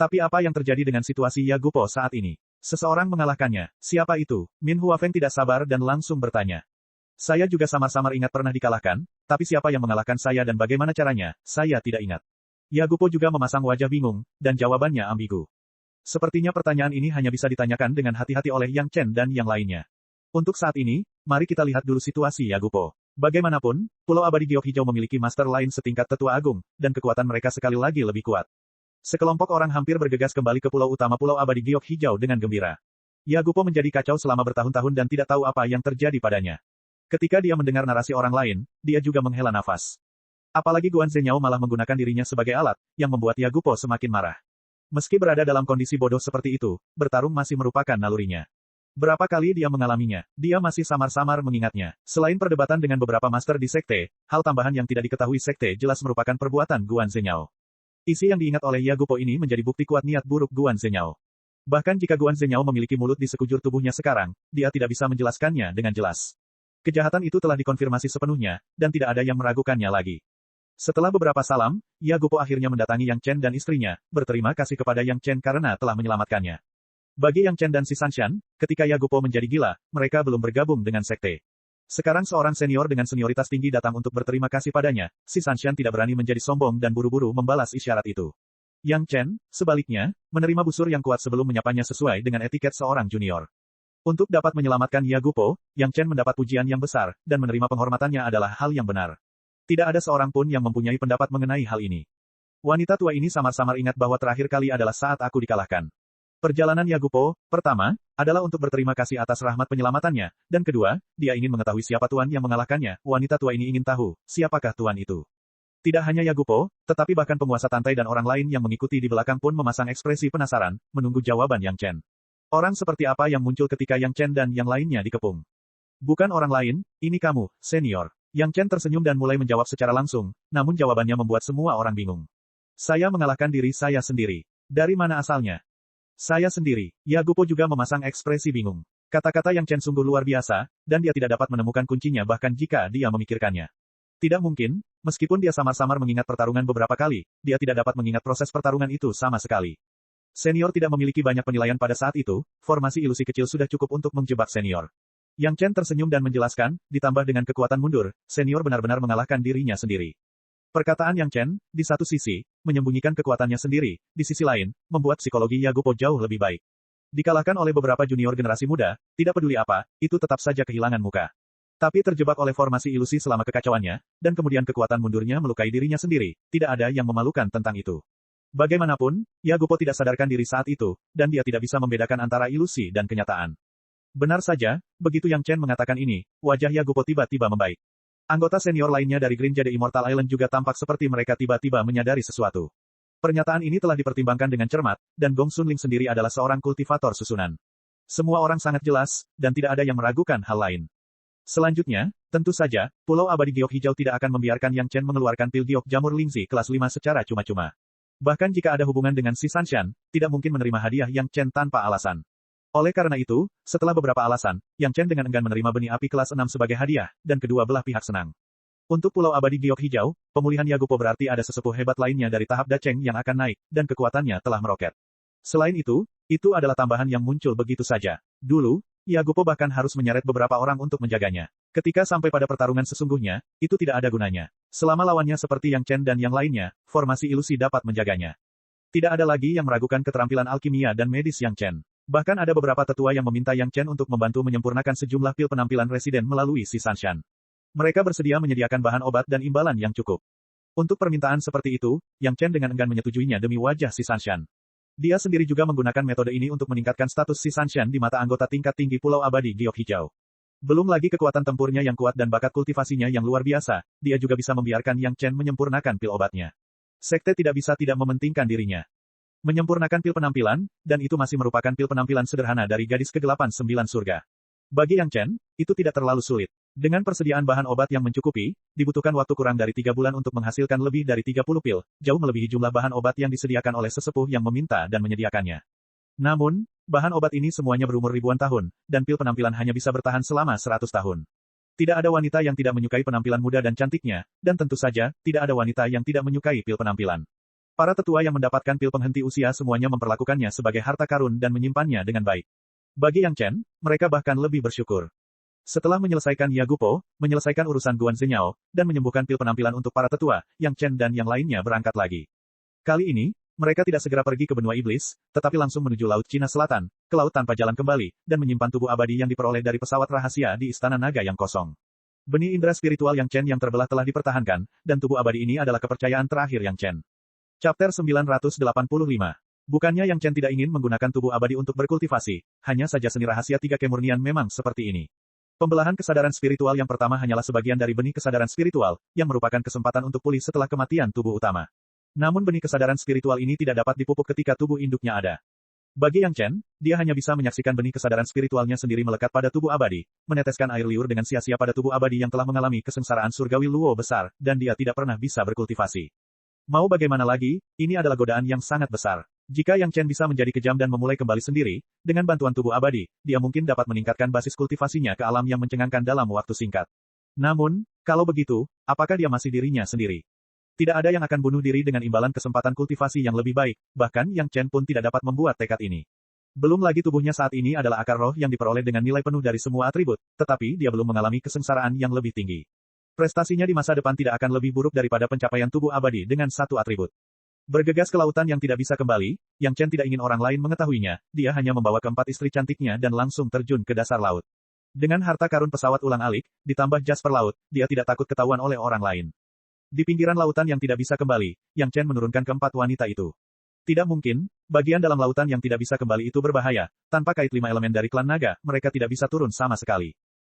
Speaker 1: Tapi apa yang terjadi dengan situasi Yagupo saat ini? Seseorang mengalahkannya. Siapa itu? Min Huafeng tidak sabar dan langsung bertanya. "Saya juga samar-samar ingat pernah dikalahkan, tapi siapa yang mengalahkan saya dan bagaimana caranya, saya tidak ingat." Yagupo juga memasang wajah bingung, dan jawabannya ambigu. Sepertinya pertanyaan ini hanya bisa ditanyakan dengan hati-hati oleh Yang Chen dan yang lainnya. Untuk saat ini, mari kita lihat dulu situasi Yagupo. Bagaimanapun, Pulau Abadi Giok Hijau memiliki master lain setingkat Tetua Agung, dan kekuatan mereka sekali lagi lebih kuat. Sekelompok orang hampir bergegas kembali ke pulau utama Pulau Abadi Giok Hijau dengan gembira. Yagupo menjadi kacau selama bertahun-tahun dan tidak tahu apa yang terjadi padanya. Ketika dia mendengar narasi orang lain, dia juga menghela nafas. Apalagi Guan Zhenyao malah menggunakan dirinya sebagai alat, yang membuat Yagupo semakin marah. Meski berada dalam kondisi bodoh seperti itu, bertarung masih merupakan nalurinya. Berapa kali dia mengalaminya, dia masih samar-samar mengingatnya. Selain perdebatan dengan beberapa master di sekte, hal tambahan yang tidak diketahui sekte jelas merupakan perbuatan Guan Zhenyao. Isi yang diingat oleh Yagupo ini menjadi bukti kuat niat buruk Guan Zhenyao. Bahkan jika Guan Zhenyao memiliki mulut di sekujur tubuhnya sekarang, dia tidak bisa menjelaskannya dengan jelas. Kejahatan itu telah dikonfirmasi sepenuhnya, dan tidak ada yang meragukannya lagi. Setelah beberapa salam, Yagupo akhirnya mendatangi Yang Chen dan istrinya, berterima kasih kepada Yang Chen karena telah menyelamatkannya. Bagi Yang Chen dan si Sanshan, ketika Yagupo menjadi gila, mereka belum bergabung dengan sekte. Sekarang seorang senior dengan senioritas tinggi datang untuk berterima kasih padanya, si Sanshan tidak berani menjadi sombong dan buru-buru membalas isyarat itu. Yang Chen, sebaliknya, menerima busur yang kuat sebelum menyapanya sesuai dengan etiket seorang junior. Untuk dapat menyelamatkan Yagupo, Yang Chen mendapat pujian yang besar, dan menerima penghormatannya adalah hal yang benar. Tidak ada seorang pun yang mempunyai pendapat mengenai hal ini. Wanita tua ini samar-samar ingat bahwa terakhir kali adalah saat aku dikalahkan. Perjalanan Yagupo, pertama, adalah untuk berterima kasih atas rahmat penyelamatannya, dan kedua, dia ingin mengetahui siapa tuan yang mengalahkannya. Wanita tua ini ingin tahu, siapakah tuan itu. Tidak hanya Yagupo, tetapi bahkan penguasa Tantai dan orang lain yang mengikuti di belakang pun memasang ekspresi penasaran, menunggu jawaban Yang Chen. Orang seperti apa yang muncul ketika Yang Chen dan yang lainnya dikepung? Bukan orang lain, ini kamu, senior. Yang Chen tersenyum dan mulai menjawab secara langsung, namun jawabannya membuat semua orang bingung. Saya mengalahkan diri saya sendiri. Dari mana asalnya? Saya sendiri. Yagupo juga memasang ekspresi bingung. Kata-kata Yang Chen sungguh luar biasa, dan dia tidak dapat menemukan kuncinya bahkan jika dia memikirkannya. Tidak mungkin, meskipun dia samar-samar mengingat pertarungan beberapa kali, dia tidak dapat mengingat proses pertarungan itu sama sekali. Senior tidak memiliki banyak penilaian pada saat itu, formasi ilusi kecil sudah cukup untuk menjebak senior. Yang Chen tersenyum dan menjelaskan, ditambah dengan kekuatan mundur, senior benar-benar mengalahkan dirinya sendiri. Perkataan Yang Chen, di satu sisi, menyembunyikan kekuatannya sendiri, di sisi lain, membuat psikologi Yagupo jauh lebih baik. Dikalahkan oleh beberapa junior generasi muda, tidak peduli apa, itu tetap saja kehilangan muka. Tapi terjebak oleh formasi ilusi selama kekacauannya, dan kemudian kekuatan mundurnya melukai dirinya sendiri, tidak ada yang memalukan tentang itu. Bagaimanapun, Yagupo tidak sadarkan diri saat itu, dan dia tidak bisa membedakan antara ilusi dan kenyataan. Benar saja, begitu Yang Chen mengatakan ini, wajah Yagupo tiba-tiba membaik. Anggota senior lainnya dari Green Jade Immortal Island juga tampak seperti mereka tiba-tiba menyadari sesuatu. Pernyataan ini telah dipertimbangkan dengan cermat, dan Gong Sunling sendiri adalah seorang kultivator susunan. Semua orang sangat jelas, dan tidak ada yang meragukan hal lain. Selanjutnya, tentu saja, Pulau Abadi Giok Hijau tidak akan membiarkan Yang Chen mengeluarkan pil giok jamur Lingzi kelas 5 secara cuma-cuma. Bahkan jika ada hubungan dengan si Sanshan, tidak mungkin menerima hadiah Yang Chen tanpa alasan. Oleh karena itu, setelah beberapa alasan, Yang Chen dengan enggan menerima benih api kelas 6 sebagai hadiah, dan kedua belah pihak senang. Untuk Pulau Abadi Giok Hijau, pemulihan Yagupo berarti ada sesepuh hebat lainnya dari tahap Dacheng yang akan naik, dan kekuatannya telah meroket. Selain itu adalah tambahan yang muncul begitu saja. Dulu, Yagupo bahkan harus menyeret beberapa orang untuk menjaganya. Ketika sampai pada pertarungan sesungguhnya, itu tidak ada gunanya. Selama lawannya seperti Yang Chen dan yang lainnya, formasi ilusi dapat menjaganya. Tidak ada lagi yang meragukan keterampilan alkimia dan medis Yang Chen. Bahkan ada beberapa tetua yang meminta Yang Chen untuk membantu menyempurnakan sejumlah pil penampilan residen melalui si Sanshan. Mereka bersedia menyediakan bahan obat dan imbalan yang cukup. Untuk permintaan seperti itu, Yang Chen dengan enggan menyetujuinya demi wajah si Sanshan. Dia sendiri juga menggunakan metode ini untuk meningkatkan status si Sanshan di mata anggota tingkat tinggi Pulau Abadi Giok Hijau. Belum lagi kekuatan tempurnya yang kuat dan bakat kultivasinya yang luar biasa, dia juga bisa membiarkan Yang Chen menyempurnakan pil obatnya. Sekte tidak bisa tidak mementingkan dirinya. Menyempurnakan pil penampilan, dan itu masih merupakan pil penampilan sederhana dari gadis kegelapan 9 surga. Bagi Yang Chen, itu tidak terlalu sulit. Dengan persediaan bahan obat yang mencukupi, dibutuhkan waktu kurang dari 3 bulan untuk menghasilkan lebih dari 30 pil, jauh melebihi jumlah bahan obat yang disediakan oleh sesepuh yang meminta dan menyediakannya. Namun, bahan obat ini semuanya berumur ribuan tahun, dan pil penampilan hanya bisa bertahan selama 100 tahun. Tidak ada wanita yang tidak menyukai penampilan muda dan cantiknya, dan tentu saja, tidak ada wanita yang tidak menyukai pil penampilan. Para tetua yang mendapatkan pil penghenti usia semuanya memperlakukannya sebagai harta karun dan menyimpannya dengan baik. Bagi Yang Chen, mereka bahkan lebih bersyukur. Setelah menyelesaikan Yagupo, menyelesaikan urusan Guan Zhenyao, dan menyembuhkan pil penampilan untuk para tetua, Yang Chen dan yang lainnya berangkat lagi. Kali ini, mereka tidak segera pergi ke benua iblis, tetapi langsung menuju Laut Cina Selatan, ke laut tanpa jalan kembali, dan menyimpan tubuh abadi yang diperoleh dari pesawat rahasia di Istana Naga yang kosong. Benih indera spiritual Yang Chen yang terbelah telah dipertahankan, dan tubuh abadi ini adalah kepercayaan terakhir Yang Chen. Chapter 985. Bukannya Yang Chen tidak ingin menggunakan tubuh abadi untuk berkultivasi, hanya saja seni rahasia 3 kemurnian memang seperti ini. Pembelahan kesadaran spiritual yang pertama hanyalah sebagian dari benih kesadaran spiritual, yang merupakan kesempatan untuk pulih setelah kematian tubuh utama. Namun benih kesadaran spiritual ini tidak dapat dipupuk ketika tubuh induknya ada. Bagi Yang Chen, dia hanya bisa menyaksikan benih kesadaran spiritualnya sendiri melekat pada tubuh abadi, meneteskan air liur dengan sia-sia pada tubuh abadi yang telah mengalami kesengsaraan surgawi luo besar, dan dia tidak pernah bisa berkultivasi. Mau bagaimana lagi, ini adalah godaan yang sangat besar. Jika Yang Chen bisa menjadi kejam dan memulai kembali sendiri, dengan bantuan tubuh abadi, dia mungkin dapat meningkatkan basis kultivasinya ke alam yang mencengangkan dalam waktu singkat. Namun, kalau begitu, apakah dia masih dirinya sendiri? Tidak ada yang akan bunuh diri dengan imbalan kesempatan kultivasi yang lebih baik, bahkan Yang Chen pun tidak dapat membuat tekad ini. Belum lagi tubuhnya saat ini adalah akar roh yang diperoleh dengan nilai penuh dari semua atribut, tetapi dia belum mengalami kesengsaraan yang lebih tinggi. Prestasinya di masa depan tidak akan lebih buruk daripada pencapaian tubuh abadi dengan satu atribut. Bergegas ke lautan yang tidak bisa kembali, Yang Chen tidak ingin orang lain mengetahuinya, dia hanya membawa keempat istri cantiknya dan langsung terjun ke dasar laut. Dengan harta karun pesawat ulang-alik, ditambah jas per laut, dia tidak takut ketahuan oleh orang lain. Di pinggiran lautan yang tidak bisa kembali, Yang Chen menurunkan keempat wanita itu. Tidak mungkin, bagian dalam lautan yang tidak bisa kembali itu berbahaya, tanpa kait 5 elemen dari klan naga, mereka tidak bisa turun sama sekali.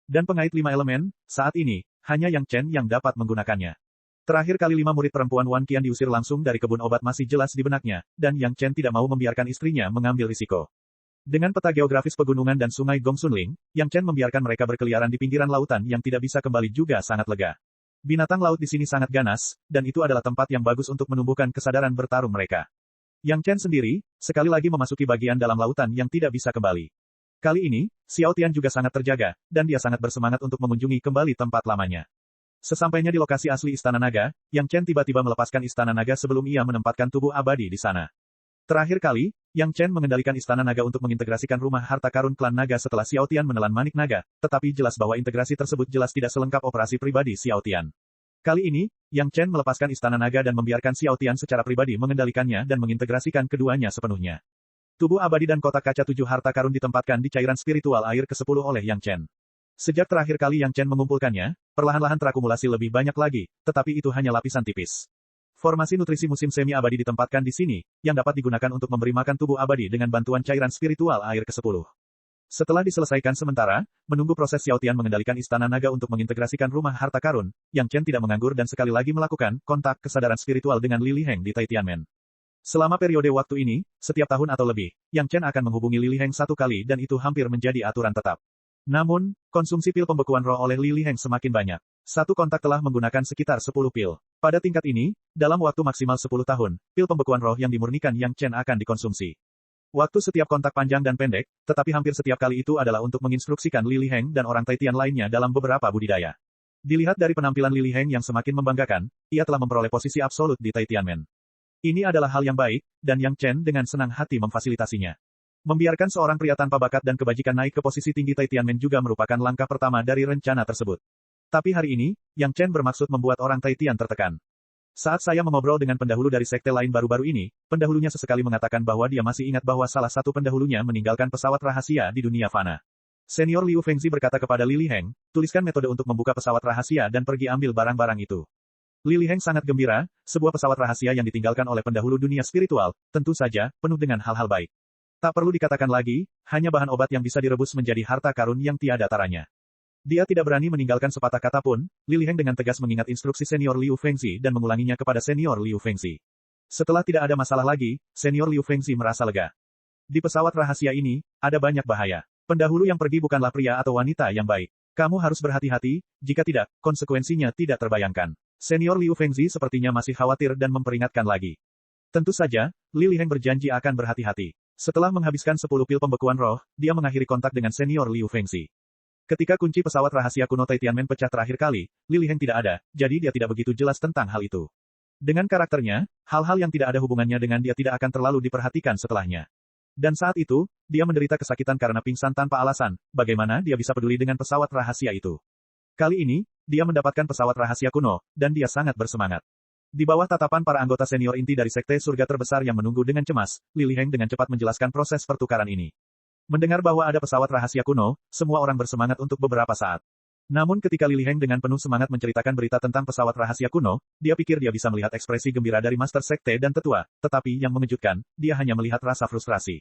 Speaker 1: Dan pengait 5 elemen, saat ini, hanya Yang Chen yang dapat menggunakannya. Terakhir kali 5 murid perempuan Wan Qian diusir langsung dari kebun obat masih jelas di benaknya, dan Yang Chen tidak mau membiarkan istrinya mengambil risiko. Dengan peta geografis pegunungan dan sungai Gongsunling, Yang Chen membiarkan mereka berkeliaran di pinggiran lautan yang tidak bisa kembali juga sangat lega. Binatang laut di sini sangat ganas, dan itu adalah tempat yang bagus untuk menumbuhkan kesadaran bertarung mereka. Yang Chen sendiri, sekali lagi memasuki bagian dalam lautan yang tidak bisa kembali. Kali ini, Xiao Tian juga sangat terjaga, dan dia sangat bersemangat untuk mengunjungi kembali tempat lamanya. Sesampainya di lokasi asli Istana Naga, Yang Chen tiba-tiba melepaskan Istana Naga sebelum ia menempatkan tubuh abadi di sana. Terakhir kali, Yang Chen mengendalikan Istana Naga untuk mengintegrasikan rumah harta karun klan naga setelah Xiao Tian menelan manik naga, tetapi jelas bahwa integrasi tersebut jelas tidak selengkap operasi pribadi Xiao Tian. Kali ini, Yang Chen melepaskan Istana Naga dan membiarkan Xiao Tian secara pribadi mengendalikannya dan mengintegrasikan keduanya sepenuhnya. Tubuh abadi dan kotak kaca 7 harta karun ditempatkan di cairan spiritual air ke-10 oleh Yang Chen. Sejak terakhir kali Yang Chen mengumpulkannya, perlahan-lahan terakumulasi lebih banyak lagi, tetapi itu hanya lapisan tipis. Formasi nutrisi musim semi abadi ditempatkan di sini, yang dapat digunakan untuk memberi makan tubuh abadi dengan bantuan cairan spiritual air ke-10. Setelah diselesaikan sementara, menunggu proses Xiao Tian mengendalikan Istana Naga untuk mengintegrasikan rumah harta karun, Yang Chen tidak menganggur dan sekali lagi melakukan kontak kesadaran spiritual dengan Li Liheng di Taitianmen. Selama periode waktu ini, setiap tahun atau lebih, Yang Chen akan menghubungi Li Liheng 1 kali dan itu hampir menjadi aturan tetap. Namun, konsumsi pil pembekuan roh oleh Li Liheng semakin banyak. Satu kontak telah menggunakan sekitar 10 pil. Pada tingkat ini, dalam waktu maksimal 10 tahun, pil pembekuan roh yang dimurnikan Yang Chen akan dikonsumsi. Waktu setiap kontak panjang dan pendek, tetapi hampir setiap kali itu adalah untuk menginstruksikan Li Liheng dan orang Taitian lainnya dalam beberapa budidaya. Dilihat dari penampilan Li Liheng yang semakin membanggakan, ia telah memperoleh posisi absolut di Taitianmen. Ini adalah hal yang baik, dan Yang Chen dengan senang hati memfasilitasinya. Membiarkan seorang pria tanpa bakat dan kebajikan naik ke posisi tinggi Taitianmen juga merupakan langkah pertama dari rencana tersebut. Tapi hari ini, Yang Chen bermaksud membuat orang Taitian tertekan. Saat saya mengobrol dengan pendahulu dari sekte lain baru-baru ini, pendahulunya sesekali mengatakan bahwa dia masih ingat bahwa salah satu pendahulunya meninggalkan pesawat rahasia di dunia fana. Senior Liu Fengzi berkata kepada Li Liheng, tuliskan metode untuk membuka pesawat rahasia dan pergi ambil barang-barang itu. Li Liheng sangat gembira, sebuah pesawat rahasia yang ditinggalkan oleh pendahulu dunia spiritual, tentu saja, penuh dengan hal-hal baik. Tak perlu dikatakan lagi, hanya bahan obat yang bisa direbus menjadi harta karun yang tiada taranya. Dia tidak berani meninggalkan sepatah kata pun, Li Liheng dengan tegas mengingat instruksi senior Liu Fengzi dan mengulanginya kepada senior Liu Fengzi. Setelah tidak ada masalah lagi, senior Liu Fengzi merasa lega. Di pesawat rahasia ini, ada banyak bahaya. Pendahulu yang pergi bukanlah pria atau wanita yang baik. Kamu harus berhati-hati, jika tidak, konsekuensinya tidak terbayangkan. Senior Liu Fengzi sepertinya masih khawatir dan memperingatkan lagi. Tentu saja, Li Liheng berjanji akan berhati-hati. Setelah menghabiskan 10 pil pembekuan roh, dia mengakhiri kontak dengan senior Liu Fengzi. Ketika kunci pesawat rahasia kuno Taitianmen pecah terakhir kali, Li Liheng tidak ada, jadi dia tidak begitu jelas tentang hal itu. Dengan karakternya, hal-hal yang tidak ada hubungannya dengan dia tidak akan terlalu diperhatikan setelahnya. Dan saat itu, dia menderita kesakitan karena pingsan tanpa alasan, bagaimana dia bisa peduli dengan pesawat rahasia itu. Kali ini, dia mendapatkan pesawat rahasia kuno, dan dia sangat bersemangat. Di bawah tatapan para anggota senior inti dari Sekte Surga Terbesar yang menunggu dengan cemas, Li Liheng dengan cepat menjelaskan proses pertukaran ini. Mendengar bahwa ada pesawat rahasia kuno, semua orang bersemangat untuk beberapa saat. Namun ketika Li Liheng dengan penuh semangat menceritakan berita tentang pesawat rahasia kuno, dia pikir dia bisa melihat ekspresi gembira dari Master Sekte dan Tetua, tetapi yang mengejutkan, dia hanya melihat rasa frustrasi.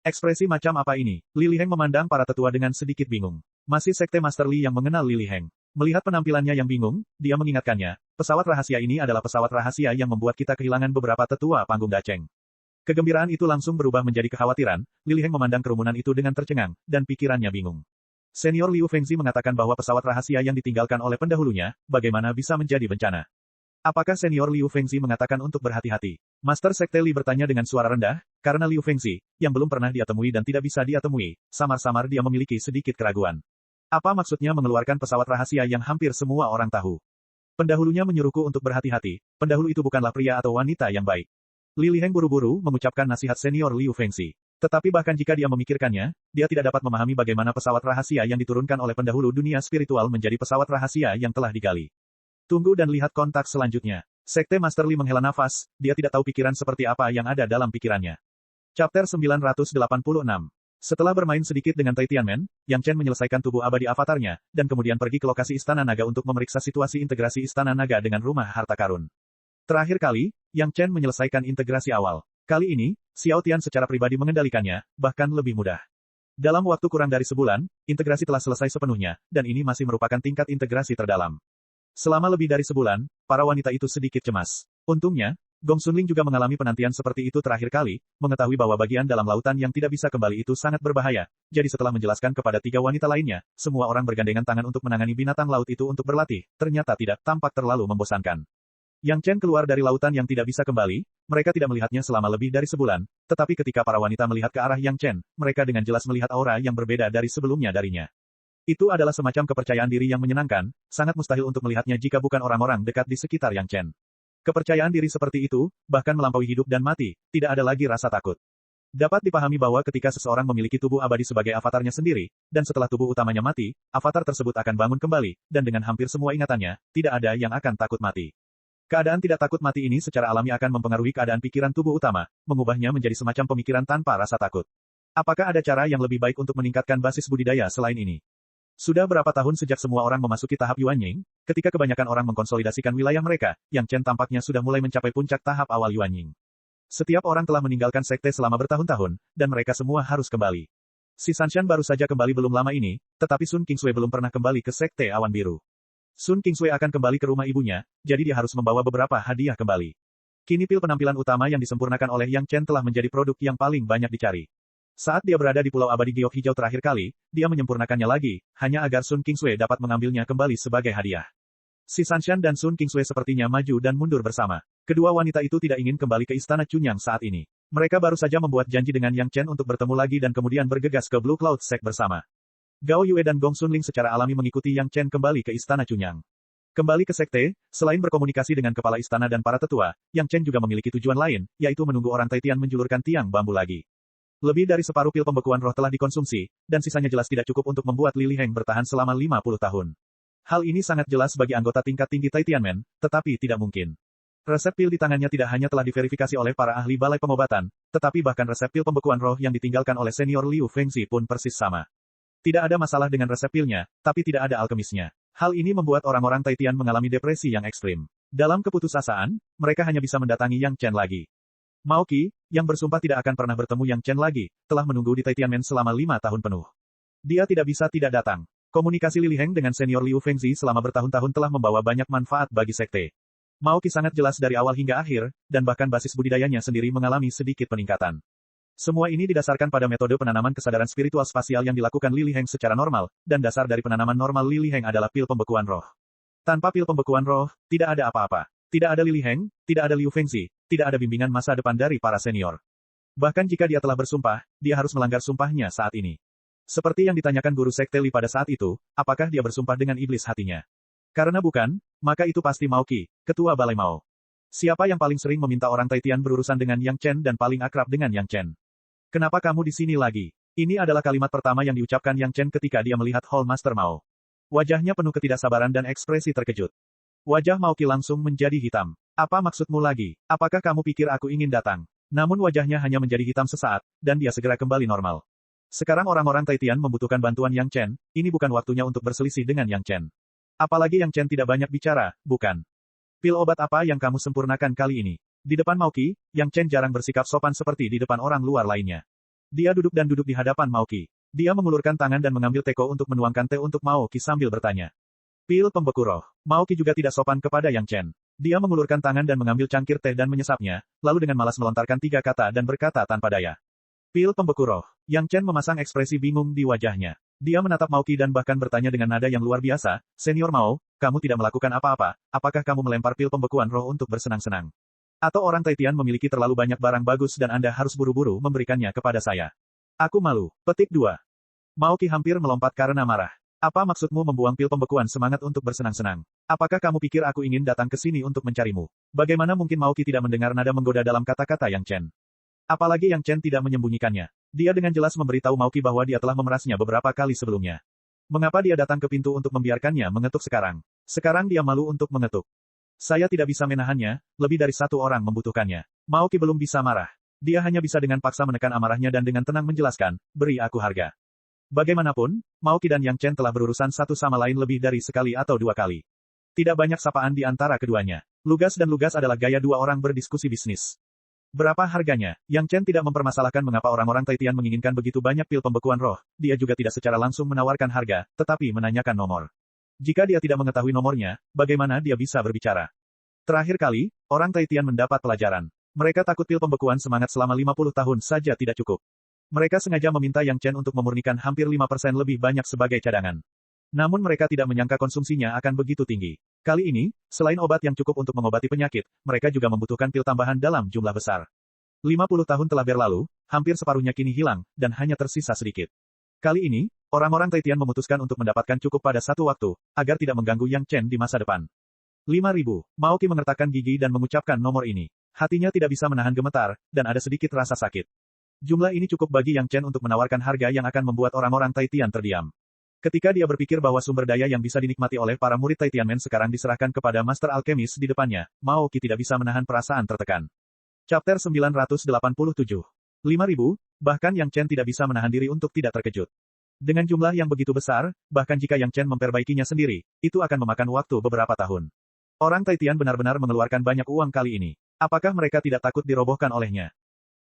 Speaker 1: Ekspresi macam apa ini? Li Liheng memandang para tetua dengan sedikit bingung. Masih Sekte Master Li yang mengenal Li Liheng. Melihat penampilannya yang bingung, dia mengingatkannya, pesawat rahasia ini adalah pesawat rahasia yang membuat kita kehilangan beberapa tetua panggung daceng. Kegembiraan itu langsung berubah menjadi kekhawatiran, Li Liheng memandang kerumunan itu dengan tercengang, dan pikirannya bingung. Senior Liu Fengzi mengatakan bahwa pesawat rahasia yang ditinggalkan oleh pendahulunya, bagaimana bisa menjadi bencana. Apakah senior Liu Fengzi mengatakan untuk berhati-hati? Master Sekte Li bertanya dengan suara rendah, karena Liu Fengzi, yang belum pernah dia temui dan tidak bisa dia temui, samar-samar dia memiliki sedikit keraguan. Apa maksudnya mengeluarkan pesawat rahasia yang hampir semua orang tahu? Pendahulunya menyuruhku untuk berhati-hati, pendahulu itu bukanlah pria atau wanita yang baik. Li Liheng buru-buru mengucapkan nasihat senior Liu Fengzi. Tetapi bahkan jika dia memikirkannya, dia tidak dapat memahami bagaimana pesawat rahasia yang diturunkan oleh pendahulu dunia spiritual menjadi pesawat rahasia yang telah digali. Tunggu dan lihat kontak selanjutnya. Sekte Master Li menghela nafas, dia tidak tahu pikiran seperti apa yang ada dalam pikirannya. Chapter 986. Setelah bermain sedikit dengan Tai Tianmen, Yang Chen menyelesaikan tubuh abadi avatarnya, dan kemudian pergi ke lokasi Istana Naga untuk memeriksa situasi integrasi Istana Naga dengan rumah harta karun. Terakhir kali, Yang Chen menyelesaikan integrasi awal. Kali ini, Xiao Tian secara pribadi mengendalikannya, bahkan lebih mudah. Dalam waktu kurang dari sebulan, integrasi telah selesai sepenuhnya, dan ini masih merupakan tingkat integrasi terdalam. Selama lebih dari sebulan, para wanita itu sedikit cemas. Untungnya, Gong Sunling juga mengalami penantian seperti itu terakhir kali, mengetahui bahwa bagian dalam lautan yang tidak bisa kembali itu sangat berbahaya, jadi setelah menjelaskan kepada 3 wanita lainnya, semua orang bergandengan tangan untuk menangani binatang laut itu untuk berlatih, ternyata tidak tampak terlalu membosankan. Yang Chen keluar dari lautan yang tidak bisa kembali, mereka tidak melihatnya selama lebih dari sebulan, tetapi ketika para wanita melihat ke arah Yang Chen, mereka dengan jelas melihat aura yang berbeda dari sebelumnya darinya. Itu adalah semacam kepercayaan diri yang menyenangkan, sangat mustahil untuk melihatnya jika bukan orang-orang dekat di sekitar Yang Chen. Kepercayaan diri seperti itu, bahkan melampaui hidup dan mati, tidak ada lagi rasa takut. Dapat dipahami bahwa ketika seseorang memiliki tubuh abadi sebagai avatarnya sendiri, dan setelah tubuh utamanya mati, avatar tersebut akan bangun kembali, dan dengan hampir semua ingatannya, tidak ada yang akan takut mati. Keadaan tidak takut mati ini secara alami akan mempengaruhi keadaan pikiran tubuh utama, mengubahnya menjadi semacam pemikiran tanpa rasa takut. Apakah ada cara yang lebih baik untuk meningkatkan basis budidaya selain ini? Sudah berapa tahun sejak semua orang memasuki tahap Yuanying, ketika kebanyakan orang mengkonsolidasikan wilayah mereka, Yang Chen tampaknya sudah mulai mencapai puncak tahap awal Yuanying. Setiap orang telah meninggalkan sekte selama bertahun-tahun, dan mereka semua harus kembali. Si Sanshan baru saja kembali belum lama ini, tetapi Sun Qingsui belum pernah kembali ke sekte awan biru. Sun Qingsui akan kembali ke rumah ibunya, jadi dia harus membawa beberapa hadiah kembali. Kini pil penampilan utama yang disempurnakan oleh Yang Chen telah menjadi produk yang paling banyak dicari. Saat dia berada di Pulau Abadi Giok Hijau terakhir kali, dia menyempurnakannya lagi, hanya agar Sun Qingsui dapat mengambilnya kembali sebagai hadiah. Si Sanshan dan Sun Qingsui sepertinya maju dan mundur bersama. Kedua wanita itu tidak ingin kembali ke Istana Chunyang saat ini. Mereka baru saja membuat janji dengan Yang Chen untuk bertemu lagi dan kemudian bergegas ke Blue Cloud Sect bersama. Gao Yue dan Gong Sunling secara alami mengikuti Yang Chen kembali ke Istana Chunyang. Kembali ke sekte, selain berkomunikasi dengan kepala istana dan para tetua, Yang Chen juga memiliki tujuan lain, yaitu menunggu orang Tai Tian menjulurkan tiang bambu lagi. Lebih dari separuh pil pembekuan roh telah dikonsumsi, dan sisanya jelas tidak cukup untuk membuat Li Liheng bertahan selama 50 tahun. Hal ini sangat jelas bagi anggota tingkat tinggi Tai Tianmen, tetapi tidak mungkin. Resep pil di tangannya tidak hanya telah diverifikasi oleh para ahli balai pengobatan, tetapi bahkan resep pil pembekuan roh yang ditinggalkan oleh senior Liu Fengzi pun persis sama. Tidak ada masalah dengan resep pilnya, tapi tidak ada alkemisnya. Hal ini membuat orang-orang Tai Tian mengalami depresi yang ekstrim. Dalam keputusasaan, mereka hanya bisa mendatangi Yang Chen lagi. Mao Qi, yang bersumpah tidak akan pernah bertemu Yang Chen lagi, telah menunggu di Tai Tianmen selama 5 tahun penuh. Dia tidak bisa tidak datang. Komunikasi Li Liheng dengan senior Liu Fengzi selama bertahun-tahun telah membawa banyak manfaat bagi sekte. Mao Qi sangat jelas dari awal hingga akhir, dan bahkan basis budidayanya sendiri mengalami sedikit peningkatan. Semua ini didasarkan pada metode penanaman kesadaran spiritual spasial yang dilakukan Li Liheng secara normal, dan dasar dari penanaman normal Li Liheng adalah pil pembekuan roh. Tanpa pil pembekuan roh, tidak ada apa-apa. Tidak ada Li Liheng, tidak ada Liu Fengzi, tidak ada bimbingan masa depan dari para senior. Bahkan jika dia telah bersumpah, dia harus melanggar sumpahnya saat ini. Seperti yang ditanyakan guru sekte Li pada saat itu, apakah dia bersumpah dengan iblis hatinya? Karena bukan, maka itu pasti Mao Qi, ketua Balai Mao. Siapa yang paling sering meminta orang Tai Tian berurusan dengan Yang Chen dan paling akrab dengan Yang Chen? Kenapa kamu di sini lagi? Ini adalah kalimat pertama yang diucapkan Yang Chen ketika dia melihat Hall Master Mao. Wajahnya penuh ketidaksabaran dan ekspresi terkejut. Wajah Mao Qi langsung menjadi hitam. Apa maksudmu lagi? Apakah kamu pikir aku ingin datang? Namun wajahnya hanya menjadi hitam sesaat, dan dia segera kembali normal. Sekarang orang-orang Tai Tian membutuhkan bantuan Yang Chen, ini bukan waktunya untuk berselisih dengan Yang Chen. Apalagi Yang Chen tidak banyak bicara, bukan? Pil obat apa yang kamu sempurnakan kali ini? Di depan Mao Qi, Yang Chen jarang bersikap sopan seperti di depan orang luar lainnya. Dia duduk di hadapan Mao Qi. Dia mengulurkan tangan dan mengambil teko untuk menuangkan teh untuk Mao Qi sambil bertanya. Pil pembeku roh. Mao Qi juga tidak sopan kepada Yang Chen. Dia mengulurkan tangan dan mengambil cangkir teh dan menyesapnya, lalu dengan malas melontarkan 3 kata dan berkata tanpa daya. Pil pembeku roh. Yang Chen memasang ekspresi bingung di wajahnya. Dia menatap Mao Qi dan bahkan bertanya dengan nada yang luar biasa, Senior Mao, kamu tidak melakukan apa-apa, apakah kamu melempar pil pembekuan roh untuk bersenang-senang? Atau orang Tai Tian memiliki terlalu banyak barang bagus dan Anda harus buru-buru memberikannya kepada saya? Aku malu. Petik 2. Mao Qi hampir melompat karena marah. Apa maksudmu membuang pil pembekuan semangat untuk bersenang-senang? Apakah kamu pikir aku ingin datang ke sini untuk mencarimu? Bagaimana mungkin Mao Qi tidak mendengar nada menggoda dalam kata-kata Yang Chen? Apalagi Yang Chen tidak menyembunyikannya. Dia dengan jelas memberitahu Maoki bahwa dia telah memerasnya beberapa kali sebelumnya. Mengapa dia datang ke pintu untuk membiarkannya mengetuk sekarang? Sekarang dia malu untuk mengetuk. Saya tidak bisa menahannya, lebih dari satu orang membutuhkannya. Maoki belum bisa marah. Dia hanya bisa dengan paksa menekan amarahnya dan dengan tenang menjelaskan, beri aku harga. Bagaimanapun, Maoki dan Yang Chen telah berurusan satu sama lain lebih dari sekali atau dua kali. Tidak banyak sapaan di antara keduanya. Lugas dan lugas adalah gaya dua orang berdiskusi bisnis. Berapa harganya? Yang Chen tidak mempermasalahkan mengapa orang-orang Taitian menginginkan begitu banyak pil pembekuan roh. Dia juga tidak secara langsung menawarkan harga, tetapi menanyakan nomor. Jika dia tidak mengetahui nomornya, bagaimana dia bisa berbicara? Terakhir kali, orang Taitian mendapat pelajaran. Mereka takut pil pembekuan semangat selama 50 tahun saja tidak cukup. Mereka sengaja meminta Yang Chen untuk memurnikan hampir 5% lebih banyak sebagai cadangan. Namun mereka tidak menyangka konsumsinya akan begitu tinggi. Kali ini, selain obat yang cukup untuk mengobati penyakit, mereka juga membutuhkan pil tambahan dalam jumlah besar. 50 tahun telah berlalu, hampir separuhnya kini hilang, dan hanya tersisa sedikit. Kali ini, orang-orang Taitian memutuskan untuk mendapatkan cukup pada satu waktu, agar tidak mengganggu Yang Chen di masa depan. 5.000. Maoki mengertakkan gigi dan mengucapkan nomor ini. Hatinya tidak bisa menahan gemetar, dan ada sedikit rasa sakit. Jumlah ini cukup bagi Yang Chen untuk menawarkan harga yang akan membuat orang-orang Taitian terdiam. Ketika dia berpikir bahwa sumber daya yang bisa dinikmati oleh para murid Taitianmen sekarang diserahkan kepada Master Alkemis di depannya, Maoki tidak bisa menahan perasaan tertekan. Chapter 987. 5.000, bahkan Yang Chen tidak bisa menahan diri untuk tidak terkejut. Dengan jumlah yang begitu besar, bahkan jika Yang Chen memperbaikinya sendiri, itu akan memakan waktu beberapa tahun. Orang Taitian benar-benar mengeluarkan banyak uang kali ini. Apakah mereka tidak takut dirobohkan olehnya?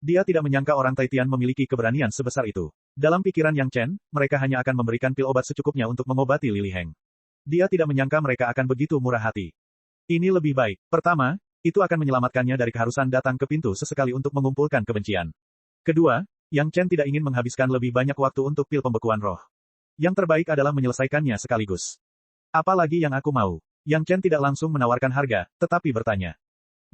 Speaker 1: Dia tidak menyangka orang Taitian memiliki keberanian sebesar itu. Dalam pikiran Yang Chen, mereka hanya akan memberikan pil obat secukupnya untuk mengobati Lili Heng. Dia tidak menyangka mereka akan begitu murah hati. Ini lebih baik. Pertama, itu akan menyelamatkannya dari keharusan datang ke pintu sesekali untuk mengumpulkan kebencian. Kedua, Yang Chen tidak ingin menghabiskan lebih banyak waktu untuk pil pembekuan roh. Yang terbaik adalah menyelesaikannya sekaligus. Apalagi yang aku mau? Yang Chen tidak langsung menawarkan harga, tetapi bertanya.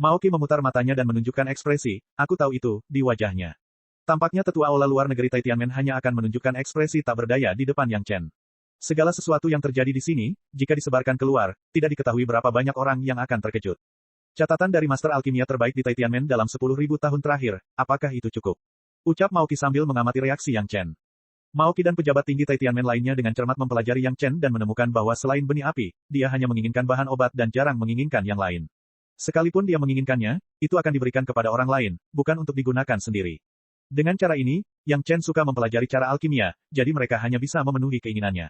Speaker 1: Maoki memutar matanya dan menunjukkan ekspresi, aku tahu itu, di wajahnya. Tampaknya tetua aula luar negeri Taitianmen hanya akan menunjukkan ekspresi tak berdaya di depan Yang Chen. Segala sesuatu yang terjadi di sini, jika disebarkan keluar, tidak diketahui berapa banyak orang yang akan terkejut. Catatan dari Master Alkimia terbaik di Taitianmen dalam 10.000 tahun terakhir, apakah itu cukup? Ucap Maoki sambil mengamati reaksi Yang Chen. Maoki dan pejabat tinggi Taitianmen lainnya dengan cermat mempelajari Yang Chen dan menemukan bahwa selain benih api, dia hanya menginginkan bahan obat dan jarang menginginkan yang lain. Sekalipun dia menginginkannya, itu akan diberikan kepada orang lain, bukan untuk digunakan sendiri. Dengan cara ini, Yang Chen suka mempelajari cara alkimia, jadi mereka hanya bisa memenuhi keinginannya.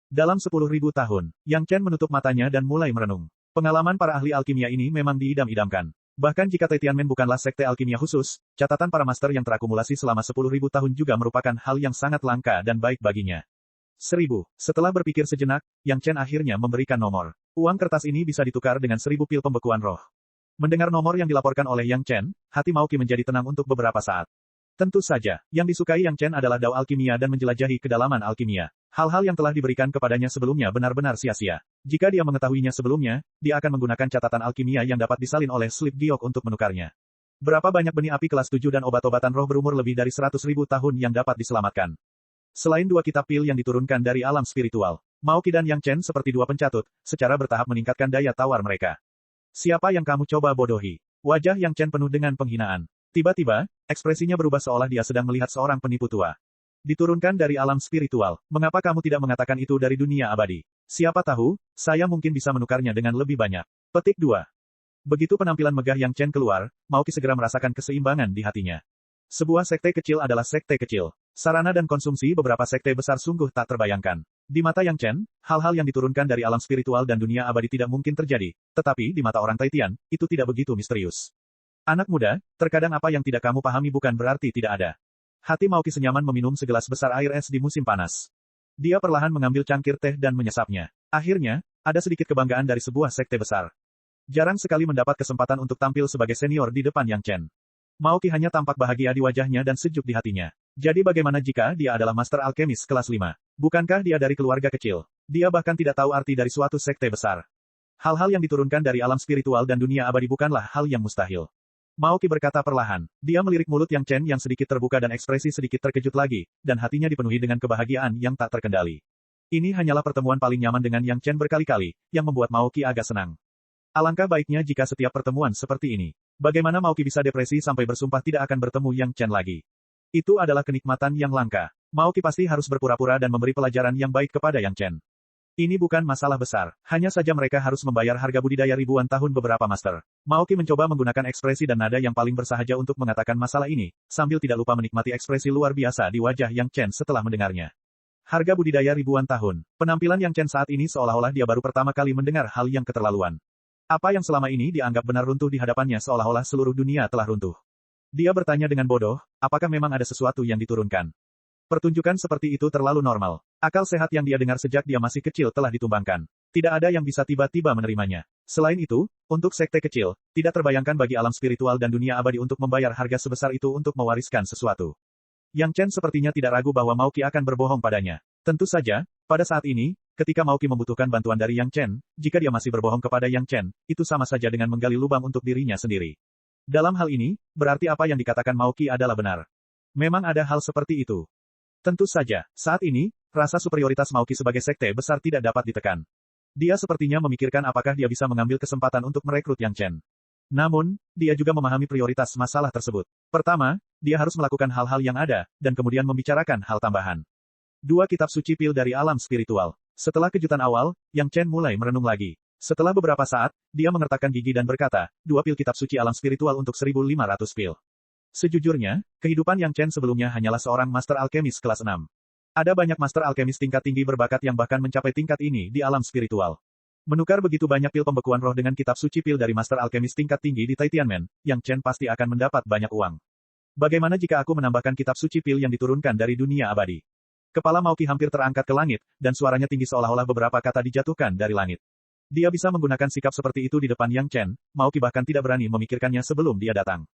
Speaker 1: Dalam 10.000 tahun, Yang Chen menutup matanya dan mulai merenung. Pengalaman para ahli alkimia ini memang diidam-idamkan. Bahkan jika Taitianmen bukanlah sekte alkimia khusus, catatan para master yang terakumulasi selama 10.000 tahun juga merupakan hal yang sangat langka dan baik baginya. 1.000. Setelah berpikir sejenak, Yang Chen akhirnya memberikan nomor. Uang kertas ini bisa ditukar dengan 1.000 pil pembekuan roh. Mendengar nomor yang dilaporkan oleh Yang Chen, hati Maoki menjadi tenang untuk beberapa saat. Tentu saja, yang disukai Yang Chen adalah dao alkimia dan menjelajahi kedalaman alkimia. Hal-hal yang telah diberikan kepadanya sebelumnya benar-benar sia-sia. Jika dia mengetahuinya sebelumnya, dia akan menggunakan catatan alkimia yang dapat disalin oleh slip giok untuk menukarnya. Berapa banyak benih api kelas 7 dan obat-obatan roh berumur lebih dari 100.000 tahun yang dapat diselamatkan? Selain dua kitab pil yang diturunkan dari alam spiritual, Maoki dan Yang Chen seperti dua pencatut, secara bertahap meningkatkan daya tawar mereka. Siapa yang kamu coba bodohi? Wajah Yang Chen penuh dengan penghinaan. Tiba-tiba, ekspresinya berubah seolah dia sedang melihat seorang penipu tua. Diturunkan dari alam spiritual, mengapa kamu tidak mengatakan itu dari dunia abadi? Siapa tahu, saya mungkin bisa menukarnya dengan lebih banyak. Petik 2. Begitu penampilan megah Yang Chen keluar, Maoki segera merasakan keseimbangan di hatinya. Sebuah sekte kecil adalah sekte kecil. Sarana dan konsumsi beberapa sekte besar sungguh tak terbayangkan. Di mata Yang Chen, hal-hal yang diturunkan dari alam spiritual dan dunia abadi tidak mungkin terjadi, tetapi di mata orang Taitian, itu tidak begitu misterius. Anak muda, terkadang apa yang tidak kamu pahami bukan berarti tidak ada. Hati Maoki senyaman meminum segelas besar air es di musim panas. Dia perlahan mengambil cangkir teh dan menyesapnya. Akhirnya, ada sedikit kebanggaan dari sebuah sekte besar. Jarang sekali mendapat kesempatan untuk tampil sebagai senior di depan Yang Chen. Maoki hanya tampak bahagia di wajahnya dan sejuk di hatinya. Jadi bagaimana jika dia adalah master alkemis kelas 5? Bukankah dia dari keluarga kecil? Dia bahkan tidak tahu arti dari suatu sekte besar. Hal-hal yang diturunkan dari alam spiritual dan dunia abadi bukanlah hal yang mustahil. Maoki berkata perlahan. Dia melirik mulut Yang Chen yang sedikit terbuka dan ekspresi sedikit terkejut lagi, dan hatinya dipenuhi dengan kebahagiaan yang tak terkendali. Ini hanyalah pertemuan paling nyaman dengan Yang Chen berkali-kali, yang membuat Maoki agak senang. Alangkah baiknya jika setiap pertemuan seperti ini. Bagaimana Maoki bisa depresi sampai bersumpah tidak akan bertemu Yang Chen lagi? Itu adalah kenikmatan yang langka. Maoki pasti harus berpura-pura dan memberi pelajaran yang baik kepada Yang Chen. Ini bukan masalah besar, hanya saja mereka harus membayar harga budidaya ribuan tahun beberapa master. Maoki mencoba menggunakan ekspresi dan nada yang paling bersahaja untuk mengatakan masalah ini, sambil tidak lupa menikmati ekspresi luar biasa di wajah Yang Chen setelah mendengarnya. Harga budidaya ribuan tahun. Penampilan Yang Chen saat ini seolah-olah dia baru pertama kali mendengar hal yang keterlaluan. Apa yang selama ini dianggap benar runtuh di hadapannya seolah-olah seluruh dunia telah runtuh. Dia bertanya dengan bodoh, apakah memang ada sesuatu yang diturunkan? Pertunjukan seperti itu terlalu normal. Akal sehat yang dia dengar sejak dia masih kecil telah ditumbangkan. Tidak ada yang bisa tiba-tiba menerimanya. Selain itu, untuk sekte kecil, tidak terbayangkan bagi alam spiritual dan dunia abadi untuk membayar harga sebesar itu untuk mewariskan sesuatu. Yang Chen sepertinya tidak ragu bahwa Maoki akan berbohong padanya. Tentu saja, pada saat ini, ketika Maoki membutuhkan bantuan dari Yang Chen, jika dia masih berbohong kepada Yang Chen, itu sama saja dengan menggali lubang untuk dirinya sendiri. Dalam hal ini, berarti apa yang dikatakan Maoki adalah benar. Memang ada hal seperti itu. Tentu saja, saat ini, rasa superioritas Maoki sebagai sekte besar tidak dapat ditekan. Dia sepertinya memikirkan apakah dia bisa mengambil kesempatan untuk merekrut Yang Chen. Namun, dia juga memahami prioritas masalah tersebut. Pertama, dia harus melakukan hal-hal yang ada, dan kemudian membicarakan hal tambahan. 2 kitab suci pil dari alam spiritual. Setelah kejutan awal, Yang Chen mulai merenung lagi. Setelah beberapa saat, dia mengertakkan gigi dan berkata, 2 pil kitab suci alam spiritual untuk 1.500 pil. Sejujurnya, kehidupan Yang Chen sebelumnya hanyalah seorang master alkemis kelas 6. Ada banyak master alkemis tingkat tinggi berbakat yang bahkan mencapai tingkat ini di alam spiritual. Menukar begitu banyak pil pembekuan roh dengan kitab suci pil dari master alkemis tingkat tinggi di Tiantianmen, Yang Chen pasti akan mendapat banyak uang. Bagaimana jika aku menambahkan kitab suci pil yang diturunkan dari dunia abadi? Kepala Maoki hampir terangkat ke langit, dan suaranya tinggi seolah-olah beberapa kata dijatuhkan dari langit. Dia bisa menggunakan sikap seperti itu di depan Yang Chen, Maoki bahkan tidak berani memikirkannya sebelum dia datang.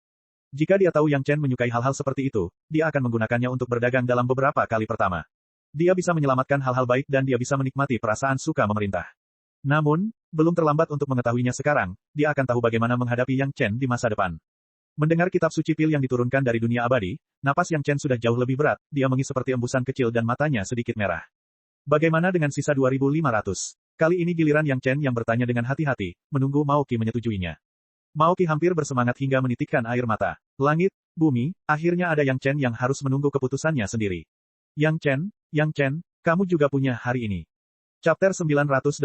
Speaker 1: Jika dia tahu Yang Chen menyukai hal-hal seperti itu, dia akan menggunakannya untuk berdagang dalam beberapa kali pertama. Dia bisa menyelamatkan hal-hal baik dan dia bisa menikmati perasaan suka memerintah. Namun, belum terlambat untuk mengetahuinya sekarang, dia akan tahu bagaimana menghadapi Yang Chen di masa depan. Mendengar kitab suci pil yang diturunkan dari dunia abadi, napas Yang Chen sudah jauh lebih berat, dia mengisap seperti embusan kecil dan matanya sedikit merah. Bagaimana dengan sisa 2.500? Kali ini giliran Yang Chen yang bertanya dengan hati-hati, menunggu Maoki menyetujuinya. Maoki hampir bersemangat hingga menitikkan air mata. Langit, bumi, akhirnya ada Yang Chen yang harus menunggu keputusannya sendiri. Yang Chen, kamu juga punya hari ini. Chapter 988.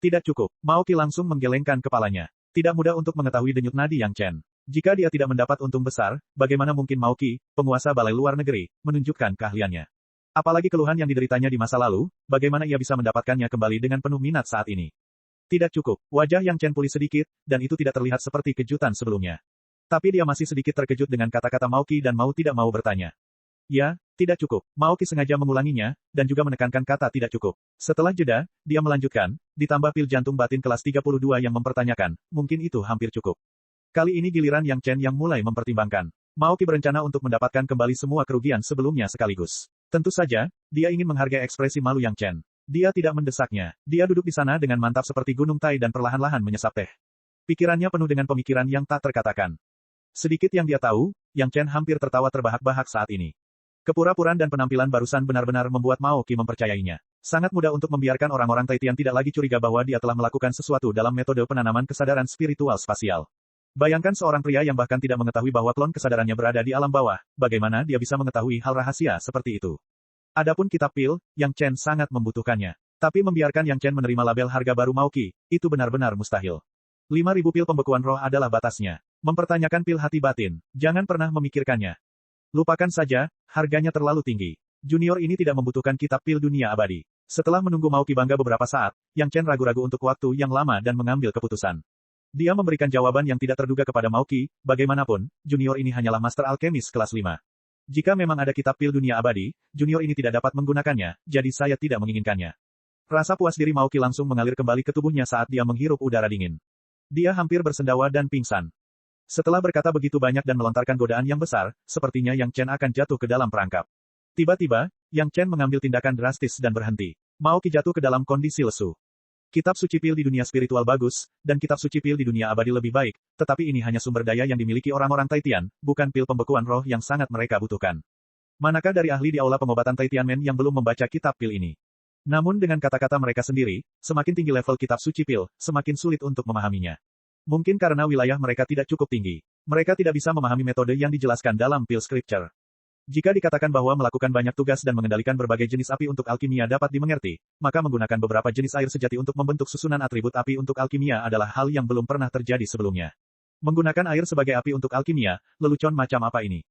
Speaker 1: Tidak cukup, Maoki langsung menggelengkan kepalanya. Tidak mudah untuk mengetahui denyut nadi Yang Chen. Jika dia tidak mendapat untung besar, bagaimana mungkin Maoki, penguasa balai luar negeri, menunjukkan keahliannya? Apalagi keluhan yang dideritanya di masa lalu, bagaimana ia bisa mendapatkannya kembali dengan penuh minat saat ini? Tidak cukup, wajah Yang Chen pulih sedikit, dan itu tidak terlihat seperti kejutan sebelumnya. Tapi dia masih sedikit terkejut dengan kata-kata Maoki dan mau tidak mau bertanya. Ya, tidak cukup. Maoki sengaja mengulanginya, dan juga menekankan kata tidak cukup. Setelah jeda, dia melanjutkan, ditambah pil jantung batin kelas 32 yang mempertanyakan, mungkin itu hampir cukup. Kali ini giliran Yang Chen yang mulai mempertimbangkan. Maoki berencana untuk mendapatkan kembali semua kerugian sebelumnya sekaligus. Tentu saja, dia ingin menghargai ekspresi malu Yang Chen. Dia tidak mendesaknya. Dia duduk di sana dengan mantap seperti gunung Tai dan perlahan-lahan menyesap teh. Pikirannya penuh dengan pemikiran yang tak terkatakan. Sedikit yang dia tahu, Yang Chen hampir tertawa terbahak-bahak saat ini. Kepura-puraan dan penampilan barusan benar-benar membuat Maoki mempercayainya. Sangat mudah untuk membiarkan orang-orang Taitian tidak lagi curiga bahwa dia telah melakukan sesuatu dalam metode penanaman kesadaran spiritual spasial. Bayangkan seorang pria yang bahkan tidak mengetahui bahwa klon kesadarannya berada di alam bawah, bagaimana dia bisa mengetahui hal rahasia seperti itu. Adapun kitab pil, Yang Chen sangat membutuhkannya. Tapi membiarkan Yang Chen menerima label harga baru Maoki, itu benar-benar mustahil. 5.000 pil pembekuan roh adalah batasnya. Mempertanyakan pil hati batin, jangan pernah memikirkannya. Lupakan saja, harganya terlalu tinggi. Junior ini tidak membutuhkan kitab pil dunia abadi. Setelah menunggu Maoki bangga beberapa saat, Yang Chen ragu-ragu untuk waktu yang lama dan mengambil keputusan. Dia memberikan jawaban yang tidak terduga kepada Maoki, bagaimanapun, junior ini hanyalah master alkemis kelas 5. Jika memang ada kitab pil dunia abadi, junior ini tidak dapat menggunakannya, jadi saya tidak menginginkannya. Rasa puas diri Maoki langsung mengalir kembali ke tubuhnya saat dia menghirup udara dingin. Dia hampir bersendawa dan pingsan. Setelah berkata begitu banyak dan melontarkan godaan yang besar, sepertinya Yang Chen akan jatuh ke dalam perangkap. Tiba-tiba, Yang Chen mengambil tindakan drastis dan berhenti. Maoki jatuh ke dalam kondisi lesu. Kitab suci pil di dunia spiritual bagus, dan kitab suci pil di dunia abadi lebih baik, tetapi ini hanya sumber daya yang dimiliki orang-orang Taitian, bukan pil pembekuan roh yang sangat mereka butuhkan. Manakah dari ahli di aula pengobatan Taitianmen yang belum membaca kitab pil ini? Namun dengan kata-kata mereka sendiri, semakin tinggi level kitab suci pil, semakin sulit untuk memahaminya. Mungkin karena wilayah mereka tidak cukup tinggi. Mereka tidak bisa memahami metode yang dijelaskan dalam pil scripture. Jika dikatakan bahwa melakukan banyak tugas dan mengendalikan berbagai jenis api untuk alkimia dapat dimengerti, maka menggunakan beberapa jenis air sejati untuk membentuk susunan atribut api untuk alkimia adalah hal yang belum pernah terjadi sebelumnya. Menggunakan air sebagai api untuk alkimia, lelucon macam apa ini?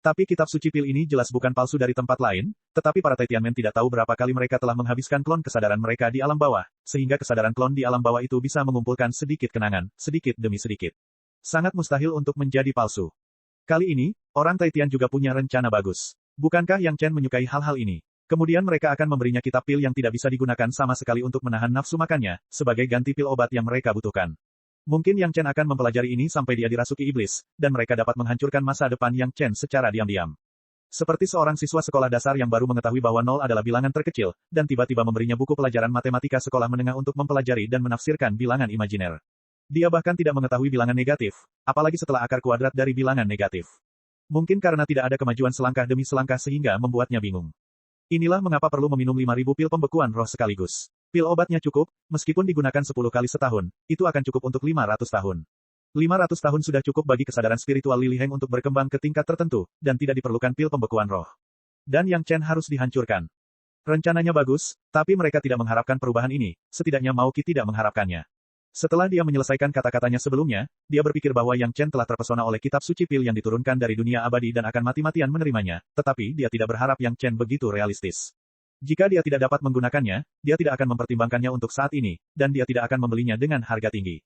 Speaker 1: Tapi kitab suci pil ini jelas bukan palsu dari tempat lain, tetapi para Tianmen tidak tahu berapa kali mereka telah menghabiskan klon kesadaran mereka di alam bawah, sehingga kesadaran klon di alam bawah itu bisa mengumpulkan sedikit kenangan, sedikit demi sedikit. Sangat mustahil untuk menjadi palsu. Kali ini, orang Taitian juga punya rencana bagus. Bukankah Yang Chen menyukai hal-hal ini? Kemudian mereka akan memberinya kitab pil yang tidak bisa digunakan sama sekali untuk menahan nafsu makannya, sebagai ganti pil obat yang mereka butuhkan. Mungkin Yang Chen akan mempelajari ini sampai dia dirasuki iblis, dan mereka dapat menghancurkan masa depan Yang Chen secara diam-diam. Seperti seorang siswa sekolah dasar yang baru mengetahui bahwa 0 adalah bilangan terkecil, dan tiba-tiba memberinya buku pelajaran matematika sekolah menengah untuk mempelajari dan menafsirkan bilangan imajiner. Dia bahkan tidak mengetahui bilangan negatif, apalagi setelah akar kuadrat dari bilangan negatif. Mungkin karena tidak ada kemajuan selangkah demi selangkah sehingga membuatnya bingung. Inilah mengapa perlu meminum 5.000 pil pembekuan roh sekaligus. Pil obatnya cukup, meskipun digunakan 10 kali setahun, itu akan cukup untuk 500 tahun. 500 tahun sudah cukup bagi kesadaran spiritual Li Liheng untuk berkembang ke tingkat tertentu, dan tidak diperlukan pil pembekuan roh. Dan Yang Chen harus dihancurkan. Rencananya bagus, tapi mereka tidak mengharapkan perubahan ini, setidaknya Maoki tidak mengharapkannya. Setelah dia menyelesaikan kata-katanya sebelumnya, dia berpikir bahwa Yang Chen telah terpesona oleh kitab suci pil yang diturunkan dari dunia abadi dan akan mati-matian menerimanya, tetapi dia tidak berharap Yang Chen begitu realistis. Jika dia tidak dapat menggunakannya, dia tidak akan mempertimbangkannya untuk saat ini, dan dia tidak akan membelinya dengan harga tinggi.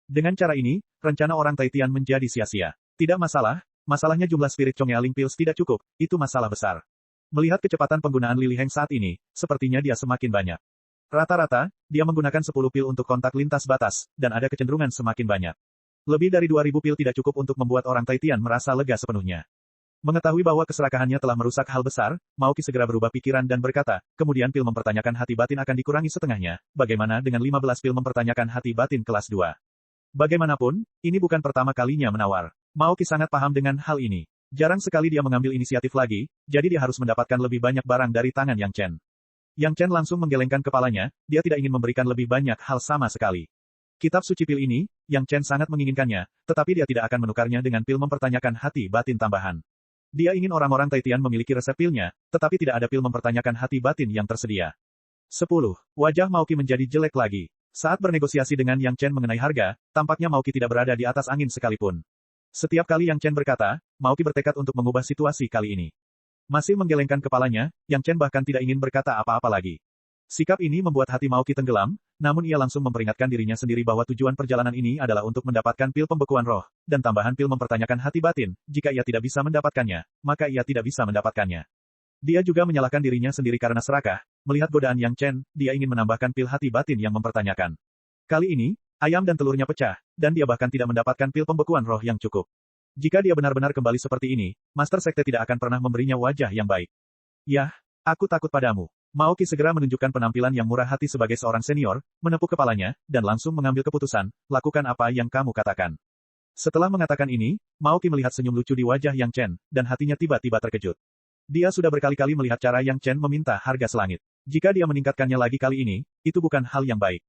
Speaker 1: Dengan cara ini, rencana orang Taitian menjadi sia-sia. Tidak masalah, masalahnya jumlah spirit Chongyaling Pills tidak cukup, itu masalah besar. Melihat kecepatan penggunaan Li Liheng saat ini, sepertinya dia semakin banyak. Rata-rata, dia menggunakan 10 pil untuk kontak lintas batas, dan ada kecenderungan semakin banyak. Lebih dari 2.000 pil tidak cukup untuk membuat orang Taitian merasa lega sepenuhnya. Mengetahui bahwa keserakahannya telah merusak hal besar, Maoki segera berubah pikiran dan berkata, kemudian pil mempertanyakan hati batin akan dikurangi setengahnya, bagaimana dengan 15 pil mempertanyakan hati batin kelas 2? Bagaimanapun, ini bukan pertama kalinya menawar. Maoki sangat paham dengan hal ini. Jarang sekali dia mengambil inisiatif lagi, jadi dia harus mendapatkan lebih banyak barang dari tangan Yang Chen. Yang Chen langsung menggelengkan kepalanya, dia tidak ingin memberikan lebih banyak hal sama sekali. Kitab suci pil ini, Yang Chen sangat menginginkannya, tetapi dia tidak akan menukarnya dengan pil mempertanyakan hati batin tambahan. Dia ingin orang-orang Taitian memiliki resep pilnya, tetapi tidak ada pil mempertanyakan hati batin yang tersedia. 10. Wajah Maoki menjadi jelek lagi. Saat bernegosiasi dengan Yang Chen mengenai harga, tampaknya Maoki tidak berada di atas angin sekalipun. Setiap kali Yang Chen berkata, Maoki bertekad untuk mengubah situasi kali ini. Masih menggelengkan kepalanya, Yang Chen bahkan tidak ingin berkata apa-apa lagi. Sikap ini membuat hati Maoki tenggelam, namun ia langsung memperingatkan dirinya sendiri bahwa tujuan perjalanan ini adalah untuk mendapatkan pil pembekuan roh, dan tambahan pil mempertanyakan hati batin. Jika ia tidak bisa mendapatkannya, maka ia tidak bisa mendapatkannya. Dia juga menyalahkan dirinya sendiri karena serakah. Melihat godaan Yang Chen, dia ingin menambahkan pil hati batin yang mempertanyakan. Kali ini, ayam dan telurnya pecah, dan dia bahkan tidak mendapatkan pil pembekuan roh yang cukup. Jika dia benar-benar kembali seperti ini, Master Sekte tidak akan pernah memberinya wajah yang baik. Yah, aku takut padamu. Maoki segera menunjukkan penampilan yang murah hati sebagai seorang senior, menepuk kepalanya, dan langsung mengambil keputusan, lakukan apa yang kamu katakan. Setelah mengatakan ini, Maoki melihat senyum lucu di wajah Yang Chen, dan hatinya tiba-tiba terkejut. Dia sudah berkali-kali melihat cara Yang Chen meminta harga selangit. Jika dia meningkatkannya lagi kali ini, itu bukan hal yang baik.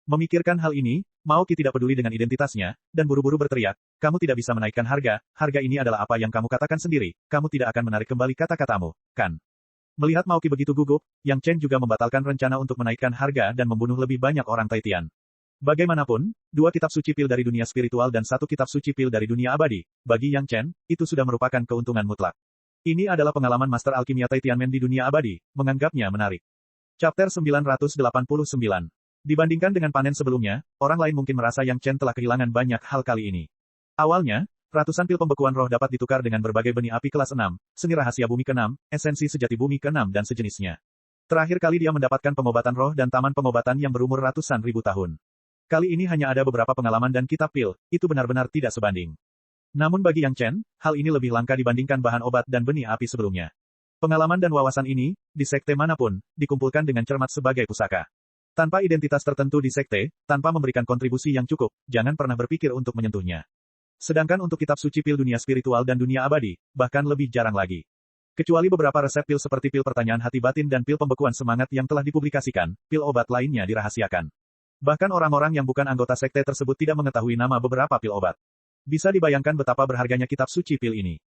Speaker 1: Memikirkan hal ini, Maoki tidak peduli dengan identitasnya, dan buru-buru berteriak, kamu tidak bisa menaikkan harga ini adalah apa yang kamu katakan sendiri, kamu tidak akan menarik kembali kata-katamu, kan? Melihat Maoki begitu gugup, Yang Chen juga membatalkan rencana untuk menaikkan harga dan membunuh lebih banyak orang Taitian. Bagaimanapun, 2 kitab suci pil dari dunia spiritual dan 1 kitab suci pil dari dunia abadi, bagi Yang Chen, itu sudah merupakan keuntungan mutlak. Ini adalah pengalaman Master Alkimia Taitianmen di dunia abadi, menganggapnya menarik. Chapter 989. Dibandingkan dengan panen sebelumnya, orang lain mungkin merasa Yang Chen telah kehilangan banyak hal kali ini. Awalnya, ratusan pil pembekuan roh dapat ditukar dengan berbagai benih api kelas 6, seni rahasia bumi ke-6, esensi sejati bumi ke-6 dan sejenisnya. Terakhir kali dia mendapatkan pengobatan roh dan taman pengobatan yang berumur ratusan ribu tahun. Kali ini hanya ada beberapa pengalaman dan kitab pil, itu benar-benar tidak sebanding. Namun bagi Yang Chen, hal ini lebih langka dibandingkan bahan obat dan benih api sebelumnya. Pengalaman dan wawasan ini, di sekte manapun, dikumpulkan dengan cermat sebagai pusaka. Tanpa identitas tertentu di sekte, tanpa memberikan kontribusi yang cukup, jangan pernah berpikir untuk menyentuhnya. Sedangkan untuk kitab suci pil dunia spiritual dan dunia abadi, bahkan lebih jarang lagi. Kecuali beberapa resep pil seperti pil pertanyaan hati batin dan pil pembekuan semangat yang telah dipublikasikan, pil obat lainnya dirahasiakan. Bahkan orang-orang yang bukan anggota sekte tersebut tidak mengetahui nama beberapa pil obat. Bisa dibayangkan betapa berharganya kitab suci pil ini.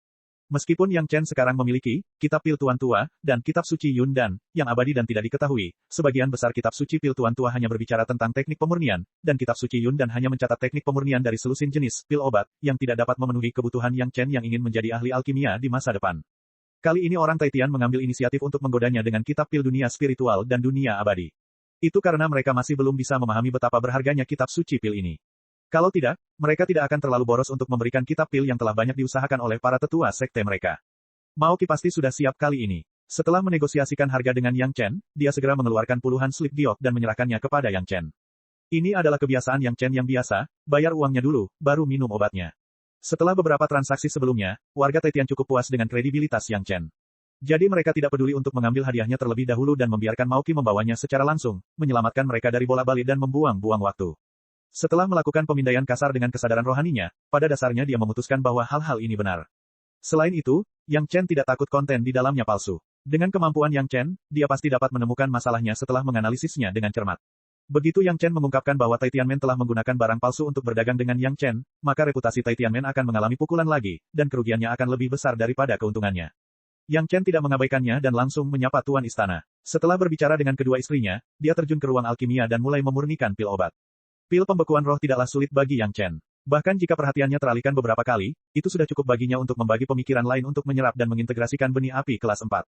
Speaker 1: Meskipun Yang Chen sekarang memiliki kitab pil Tuan Tua dan kitab suci Yun Dan yang abadi dan tidak diketahui, sebagian besar kitab suci pil Tuan Tua hanya berbicara tentang teknik pemurnian, dan kitab suci Yun Dan hanya mencatat teknik pemurnian dari selusin jenis pil obat yang tidak dapat memenuhi kebutuhan Yang Chen yang ingin menjadi ahli alkimia di masa depan. Kali ini orang Taitian mengambil inisiatif untuk menggodanya dengan kitab pil dunia spiritual dan dunia abadi. Itu karena mereka masih belum bisa memahami betapa berharganya kitab suci pil ini. Kalau tidak, mereka tidak akan terlalu boros untuk memberikan kitab pil yang telah banyak diusahakan oleh para tetua sekte mereka. Mao Qi pasti sudah siap kali ini. Setelah menegosiasikan harga dengan Yang Chen, dia segera mengeluarkan puluhan slip giok dan menyerahkannya kepada Yang Chen. Ini adalah kebiasaan Yang Chen yang biasa, bayar uangnya dulu, baru minum obatnya. Setelah beberapa transaksi sebelumnya, warga Taitian cukup puas dengan kredibilitas Yang Chen. Jadi mereka tidak peduli untuk mengambil hadiahnya terlebih dahulu dan membiarkan Mao Qi membawanya secara langsung, menyelamatkan mereka dari bolak-balik dan membuang-buang waktu. Setelah melakukan pemindaian kasar dengan kesadaran rohaninya, pada dasarnya dia memutuskan bahwa hal-hal ini benar. Selain itu, Yang Chen tidak takut konten di dalamnya palsu. Dengan kemampuan Yang Chen, dia pasti dapat menemukan masalahnya setelah menganalisisnya dengan cermat. Begitu Yang Chen mengungkapkan bahwa Taitianmen telah menggunakan barang palsu untuk berdagang dengan Yang Chen, maka reputasi Taitianmen akan mengalami pukulan lagi, dan kerugiannya akan lebih besar daripada keuntungannya. Yang Chen tidak mengabaikannya dan langsung menyapa Tuan Istana. Setelah berbicara dengan kedua istrinya, dia terjun ke ruang alkimia dan mulai memurnikan pil obat. Pil pembekuan roh tidaklah sulit bagi Yang Chen. Bahkan jika perhatiannya teralihkan beberapa kali, itu sudah cukup baginya untuk membagi pemikiran lain untuk menyerap dan mengintegrasikan benih api kelas 4.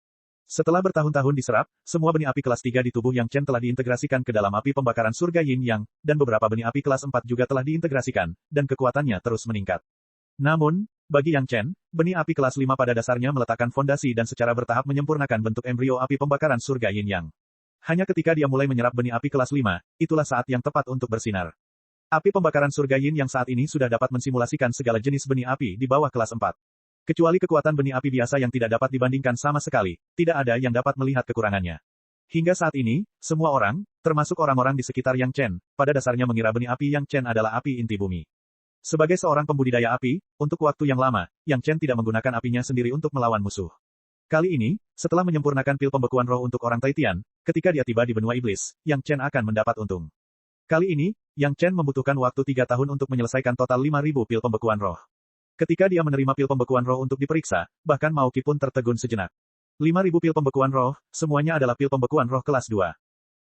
Speaker 1: Setelah bertahun-tahun diserap, semua benih api kelas 3 di tubuh Yang Chen telah diintegrasikan ke dalam api pembakaran surga Yin Yang, dan beberapa benih api kelas 4 juga telah diintegrasikan, dan kekuatannya terus meningkat. Namun, bagi Yang Chen, benih api kelas 5 pada dasarnya meletakkan fondasi dan secara bertahap menyempurnakan bentuk embrio api pembakaran surga Yin Yang. Hanya ketika dia mulai menyerap benih api kelas 5, itulah saat yang tepat untuk bersinar. Api pembakaran surga Yin yang saat ini sudah dapat mensimulasikan segala jenis benih api di bawah kelas 4. Kecuali kekuatan benih api biasa yang tidak dapat dibandingkan sama sekali, tidak ada yang dapat melihat kekurangannya. Hingga saat ini, semua orang, termasuk orang-orang di sekitar Yang Chen, pada dasarnya mengira benih api Yang Chen adalah api inti bumi. Sebagai seorang pembudidaya api, untuk waktu yang lama, Yang Chen tidak menggunakan apinya sendiri untuk melawan musuh. Kali ini, setelah menyempurnakan pil pembekuan roh untuk orang Taitian, ketika dia tiba di benua iblis, Yang Chen akan mendapat untung. Kali ini, Yang Chen membutuhkan waktu 3 tahun untuk menyelesaikan total 5.000 pil pembekuan roh. Ketika dia menerima pil pembekuan roh untuk diperiksa, bahkan Mao Qi pun tertegun sejenak. 5.000 pil pembekuan roh, semuanya adalah pil pembekuan roh kelas 2.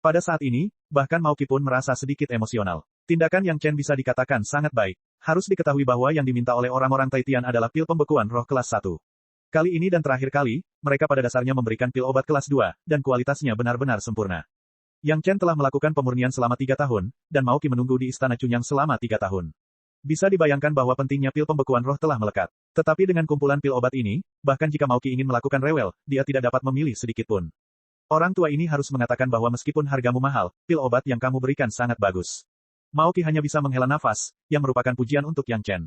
Speaker 1: Pada saat ini, bahkan Mao Qi pun merasa sedikit emosional. Tindakan Yang Chen bisa dikatakan sangat baik. Harus diketahui bahwa yang diminta oleh orang-orang Taitian adalah pil pembekuan roh kelas 1. Kali ini dan terakhir kali, mereka pada dasarnya memberikan pil obat kelas 2, dan kualitasnya benar-benar sempurna. Yang Chen telah melakukan pemurnian selama 3 tahun, dan Mao Qi menunggu di Istana Cunyang selama 3 tahun. Bisa dibayangkan bahwa pentingnya pil pembekuan roh telah melekat. Tetapi dengan kumpulan pil obat ini, bahkan jika Mao Qi ingin melakukan rewel, dia tidak dapat memilih sedikit pun. Orang tua ini harus mengatakan bahwa meskipun hargamu mahal, pil obat yang kamu berikan sangat bagus. Mao Qi hanya bisa menghela nafas, yang merupakan pujian untuk Yang Chen.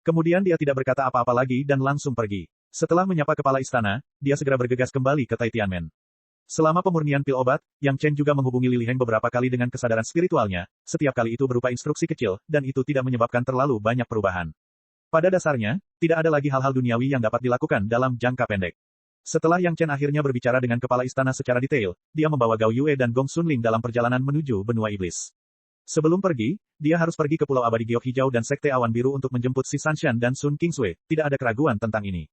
Speaker 1: Kemudian dia tidak berkata apa-apa lagi dan langsung pergi. Setelah menyapa kepala istana, dia segera bergegas kembali ke Taitianmen. Selama pemurnian pil obat, Yang Chen juga menghubungi Li Heng beberapa kali dengan kesadaran spiritualnya, setiap kali itu berupa instruksi kecil, dan itu tidak menyebabkan terlalu banyak perubahan. Pada dasarnya, tidak ada lagi hal-hal duniawi yang dapat dilakukan dalam jangka pendek. Setelah Yang Chen akhirnya berbicara dengan kepala istana secara detail, dia membawa Gao Yue dan Gong Sunling dalam perjalanan menuju benua iblis. Sebelum pergi, dia harus pergi ke Pulau Abadi Giok Hijau dan Sekte Awan Biru untuk menjemput si Sanshan dan Sun Kingsui, tidak ada keraguan tentang ini.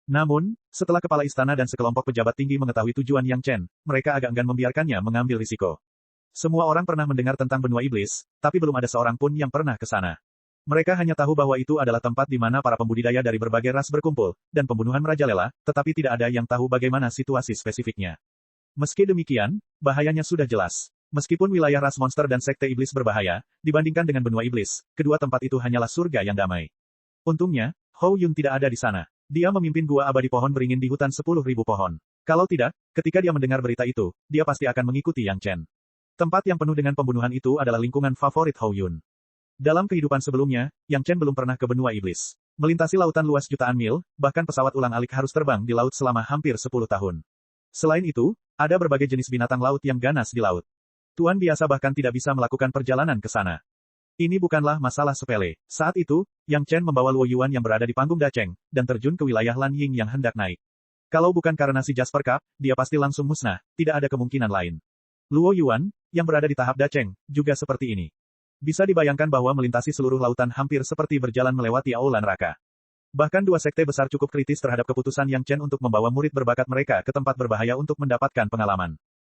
Speaker 1: Namun, setelah kepala istana dan sekelompok pejabat tinggi mengetahui tujuan Yang Chen, mereka agak enggan membiarkannya mengambil risiko. Semua orang pernah mendengar tentang benua iblis, tapi belum ada seorang pun yang pernah ke sana. Mereka hanya tahu bahwa itu adalah tempat di mana para pembudidaya dari berbagai ras berkumpul, dan pembunuhan merajalela, tetapi tidak ada yang tahu bagaimana situasi spesifiknya. Meski demikian, bahayanya sudah jelas. Meskipun wilayah ras monster dan sekte iblis berbahaya, dibandingkan dengan benua iblis, kedua tempat itu hanyalah surga yang damai. Untungnya, Hou Yun tidak ada di sana. Dia memimpin gua abadi pohon beringin di hutan 10.000 pohon. Kalau tidak, ketika dia mendengar berita itu, dia pasti akan mengikuti Yang Chen. Tempat yang penuh dengan pembunuhan itu adalah lingkungan favorit Hou Yun. Dalam kehidupan sebelumnya, Yang Chen belum pernah ke benua iblis. Melintasi lautan luas jutaan mil, bahkan pesawat ulang-alik harus terbang di laut selama hampir 10 tahun. Selain itu, ada berbagai jenis binatang laut yang ganas di laut. Tuan biasa bahkan tidak bisa melakukan perjalanan ke sana. Ini bukanlah masalah sepele. Saat itu, Yang Chen membawa Luo Yuan yang berada di panggung Dacheng, dan terjun ke wilayah Lan Ying yang hendak naik. Kalau bukan karena si Jasper Cup, dia pasti langsung musnah, tidak ada kemungkinan lain. Luo Yuan, yang berada di tahap Dacheng, juga seperti ini. Bisa dibayangkan bahwa melintasi seluruh lautan hampir seperti berjalan melewati aula neraka. Bahkan dua sekte besar cukup kritis terhadap keputusan Yang Chen untuk membawa murid berbakat mereka ke tempat berbahaya untuk mendapatkan pengalaman.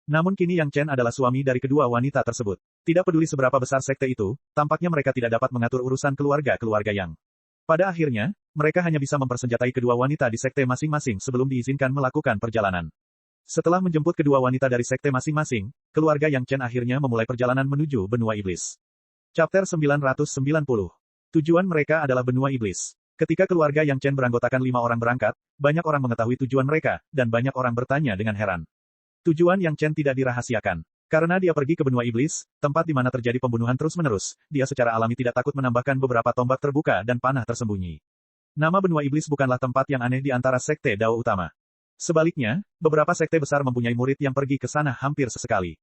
Speaker 1: Namun kini Yang Chen adalah suami dari kedua wanita tersebut. Tidak peduli seberapa besar sekte itu, tampaknya mereka tidak dapat mengatur urusan keluarga-keluarga Yang. Pada akhirnya, mereka hanya bisa mempersenjatai kedua wanita di sekte masing-masing sebelum diizinkan melakukan perjalanan. Setelah menjemput kedua wanita dari sekte masing-masing, keluarga Yang Chen akhirnya memulai perjalanan menuju benua iblis. Chapter 990. Tujuan mereka adalah benua iblis. Ketika keluarga Yang Chen beranggotakan 5 orang berangkat, banyak orang mengetahui tujuan mereka, dan banyak orang bertanya dengan heran. Tujuan Yang Chen tidak dirahasiakan. Karena dia pergi ke benua iblis, tempat di mana terjadi pembunuhan terus-menerus, dia secara alami tidak takut menambahkan beberapa tombak terbuka dan panah tersembunyi. Nama benua iblis bukanlah tempat yang aneh di antara sekte Dao utama. Sebaliknya, beberapa sekte besar mempunyai murid yang pergi ke sana hampir sesekali.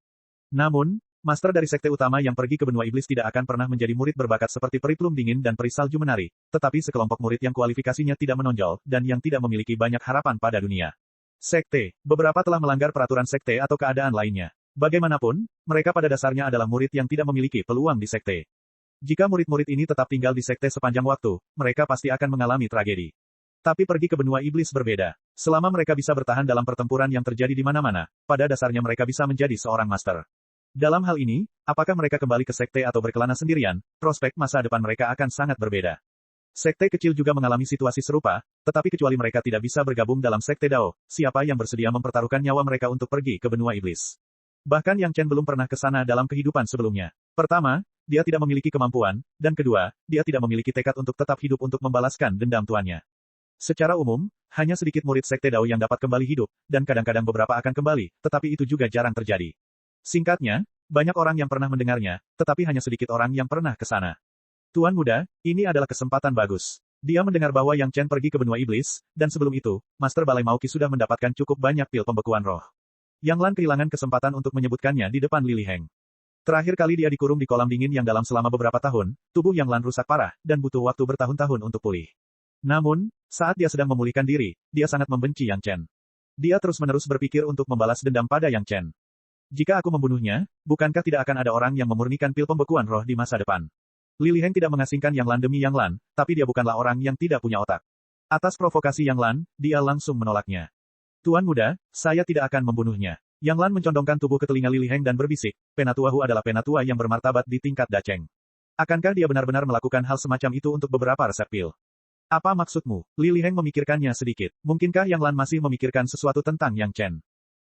Speaker 1: Namun, master dari sekte utama yang pergi ke benua iblis tidak akan pernah menjadi murid berbakat seperti peri plum dingin dan peri salju menari, tetapi sekelompok murid yang kualifikasinya tidak menonjol, dan yang tidak memiliki banyak harapan pada dunia. Sekte, beberapa telah melanggar peraturan sekte atau keadaan lainnya. Bagaimanapun, mereka pada dasarnya adalah murid yang tidak memiliki peluang di sekte. Jika murid-murid ini tetap tinggal di sekte sepanjang waktu, mereka pasti akan mengalami tragedi. Tapi pergi ke benua iblis berbeda. Selama mereka bisa bertahan dalam pertempuran yang terjadi di mana-mana, pada dasarnya mereka bisa menjadi seorang master. Dalam hal ini, apakah mereka kembali ke sekte atau berkelana sendirian, prospek masa depan mereka akan sangat berbeda. Sekte kecil juga mengalami situasi serupa, tetapi kecuali mereka tidak bisa bergabung dalam sekte Dao, siapa yang bersedia mempertaruhkan nyawa mereka untuk pergi ke benua iblis? Bahkan Yang Chen belum pernah ke sana dalam kehidupan sebelumnya. Pertama, dia tidak memiliki kemampuan, dan kedua, dia tidak memiliki tekad untuk tetap hidup untuk membalaskan dendam tuannya. Secara umum, hanya sedikit murid sekte Dao yang dapat kembali hidup, dan kadang-kadang beberapa akan kembali, tetapi itu juga jarang terjadi. Singkatnya, banyak orang yang pernah mendengarnya, tetapi hanya sedikit orang yang pernah ke sana. Tuan muda, ini adalah kesempatan bagus. Dia mendengar bahwa Yang Chen pergi ke benua iblis, dan sebelum itu, Master Balai Maoki sudah mendapatkan cukup banyak pil pembekuan roh. Yang Lan kehilangan kesempatan untuk menyebutkannya di depan Lili Heng. Terakhir kali dia dikurung di kolam dingin yang dalam selama beberapa tahun, tubuh Yang Lan rusak parah, dan butuh waktu bertahun-tahun untuk pulih. Namun, saat dia sedang memulihkan diri, dia sangat membenci Yang Chen. Dia terus-menerus berpikir untuk membalas dendam pada Yang Chen. Jika aku membunuhnya, bukankah tidak akan ada orang yang memurnikan pil pembekuan roh di masa depan? Lili Heng tidak mengasingkan Yang Lan demi Yang Lan, tapi dia bukanlah orang yang tidak punya otak. Atas provokasi Yang Lan, dia langsung menolaknya. Tuan muda, saya tidak akan membunuhnya. Yang Lan mencondongkan tubuh ke telinga Lili Heng dan berbisik, Penatua Hu adalah penatua yang bermartabat di tingkat Dacheng. Akankah dia benar-benar melakukan hal semacam itu untuk beberapa resep pil? Apa maksudmu? Lili Heng memikirkannya sedikit. Mungkinkah Yang Lan masih memikirkan sesuatu tentang Yang Chen?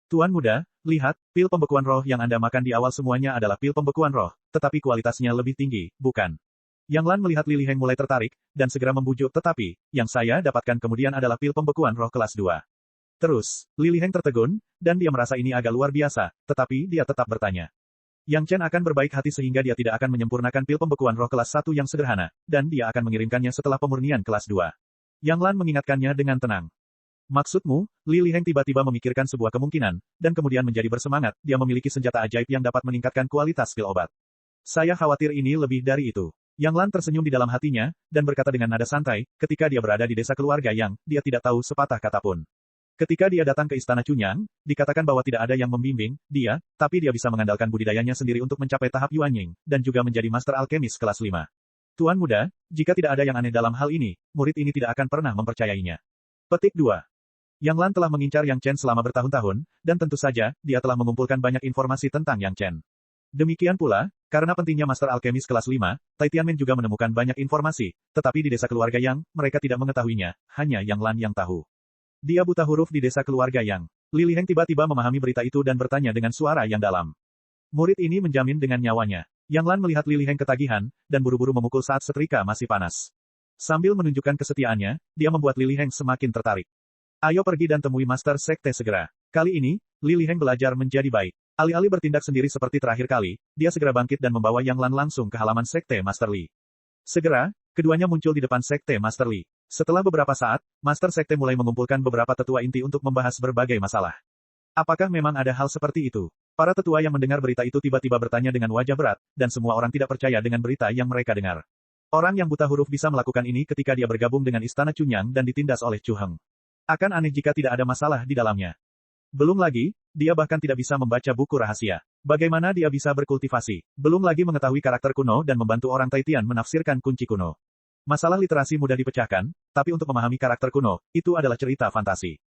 Speaker 1: Tuan muda, lihat, pil pembekuan roh yang Anda makan di awal semuanya adalah pil pembekuan roh, tetapi kualitasnya lebih tinggi, bukan? Yang Lan melihat Lili Heng mulai tertarik, dan segera membujuk tetapi, yang saya dapatkan kemudian adalah pil pembekuan roh kelas 2. Terus, Lili Heng tertegun, dan dia merasa ini agak luar biasa, tetapi dia tetap bertanya. Yang Chen akan berbaik hati sehingga dia tidak akan menyempurnakan pil pembekuan roh kelas 1 yang sederhana, dan dia akan mengirimkannya setelah pemurnian kelas 2. Yang Lan mengingatkannya dengan tenang. Maksudmu, Lili Heng tiba-tiba memikirkan sebuah kemungkinan, dan kemudian menjadi bersemangat, dia memiliki senjata ajaib yang dapat meningkatkan kualitas pil obat. Saya khawatir ini lebih dari itu. Yang Lan tersenyum di dalam hatinya, dan berkata dengan nada santai, ketika dia berada di desa keluarga Yang, dia tidak tahu sepatah kata pun. Ketika dia datang ke istana Chunyang, dikatakan bahwa tidak ada yang membimbing dia, tapi dia bisa mengandalkan budidayanya sendiri untuk mencapai tahap Yuanying, dan juga menjadi master alkemis kelas 5. Tuan muda, jika tidak ada yang aneh dalam hal ini, murid ini tidak akan pernah mempercayainya. Petik 2. Yang Lan telah mengincar Yang Chen selama bertahun-tahun, dan tentu saja, dia telah mengumpulkan banyak informasi tentang Yang Chen. Demikian pula, karena pentingnya Master Alkemis kelas 5, Tai Tianmen juga menemukan banyak informasi, tetapi di desa keluarga Yang, mereka tidak mengetahuinya, hanya Yang Lan yang tahu. Dia buta huruf di desa keluarga Yang. Lili Heng tiba-tiba memahami berita itu dan bertanya dengan suara yang dalam. Murid ini menjamin dengan nyawanya. Yang Lan melihat Lili Heng ketagihan, dan buru-buru memukul saat setrika masih panas. Sambil menunjukkan kesetiaannya, dia membuat Lili Heng semakin tertarik. Ayo pergi dan temui Master Sekte segera. Kali ini, Lili Heng belajar menjadi baik. Alih-alih bertindak sendiri seperti terakhir kali, dia segera bangkit dan membawa Yang Lan langsung ke halaman Sekte Master Li. Segera, keduanya muncul di depan Sekte Master Li. Setelah beberapa saat, Master Sekte mulai mengumpulkan beberapa tetua inti untuk membahas berbagai masalah. Apakah memang ada hal seperti itu? Para tetua yang mendengar berita itu tiba-tiba bertanya dengan wajah berat, dan semua orang tidak percaya dengan berita yang mereka dengar. Orang yang buta huruf bisa melakukan ini ketika dia bergabung dengan Istana Chunyang dan ditindas oleh Chu Heng. Akan aneh jika tidak ada masalah di dalamnya. Belum lagi, dia bahkan tidak bisa membaca buku rahasia. Bagaimana dia bisa berkultivasi? Belum lagi mengetahui karakter kuno dan membantu orang Taitian menafsirkan kunci kuno. Masalah literasi mudah dipecahkan, tapi untuk memahami karakter kuno, itu adalah cerita fantasi.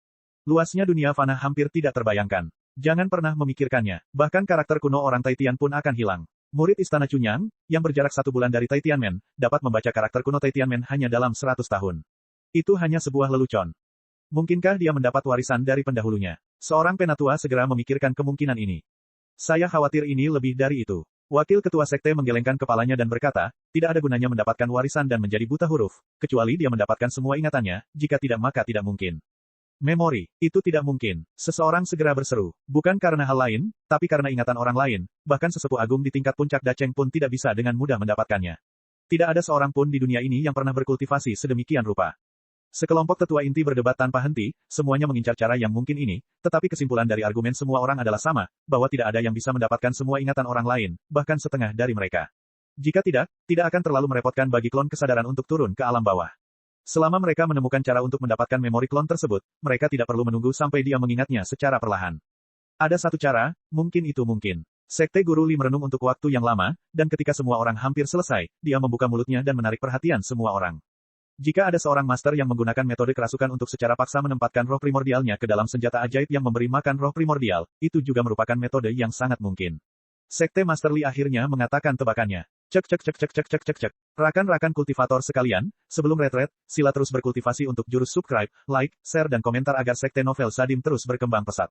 Speaker 1: Luasnya dunia fana hampir tidak terbayangkan. Jangan pernah memikirkannya, bahkan karakter kuno orang Taitian pun akan hilang. Murid Istana Chunyang, yang berjarak 1 bulan dari Taitianmen, dapat membaca karakter kuno Taitianmen hanya dalam 100 tahun. Itu hanya sebuah lelucon. Mungkinkah dia mendapat warisan dari pendahulunya? Seorang penatua segera memikirkan kemungkinan ini. Saya khawatir ini lebih dari itu. Wakil ketua sekte menggelengkan kepalanya dan berkata, tidak ada gunanya mendapatkan warisan dan menjadi buta huruf, kecuali dia mendapatkan semua ingatannya, jika tidak maka tidak mungkin. Memori, itu tidak mungkin. Seseorang segera berseru, bukan karena hal lain, tapi karena ingatan orang lain, bahkan sesepuh agung di tingkat puncak Dacheng pun tidak bisa dengan mudah mendapatkannya. Tidak ada seorang pun di dunia ini yang pernah berkultivasi sedemikian rupa. Sekelompok tetua inti berdebat tanpa henti, semuanya mengincar cara yang mungkin ini, tetapi kesimpulan dari argumen semua orang adalah sama, bahwa tidak ada yang bisa mendapatkan semua ingatan orang lain, bahkan setengah dari mereka. Jika tidak akan terlalu merepotkan bagi klon kesadaran untuk turun ke alam bawah. Selama mereka menemukan cara untuk mendapatkan memori klon tersebut, mereka tidak perlu menunggu sampai dia mengingatnya secara perlahan. Ada satu cara, mungkin itu mungkin. Sekte Guru Li merenung untuk waktu yang lama, dan ketika semua orang hampir selesai, dia membuka mulutnya dan menarik perhatian semua orang. Jika ada seorang master yang menggunakan metode kerasukan untuk secara paksa menempatkan roh primordialnya ke dalam senjata ajaib yang memberi makan roh primordial, itu juga merupakan metode yang sangat mungkin. Sekte Master Li akhirnya mengatakan tebakannya. Cek. Rakan-rakan kultivator sekalian, sebelum retret, sila terus berkultivasi untuk jurus subscribe, like, share dan komentar agar Sekte Novel Sadim terus berkembang pesat.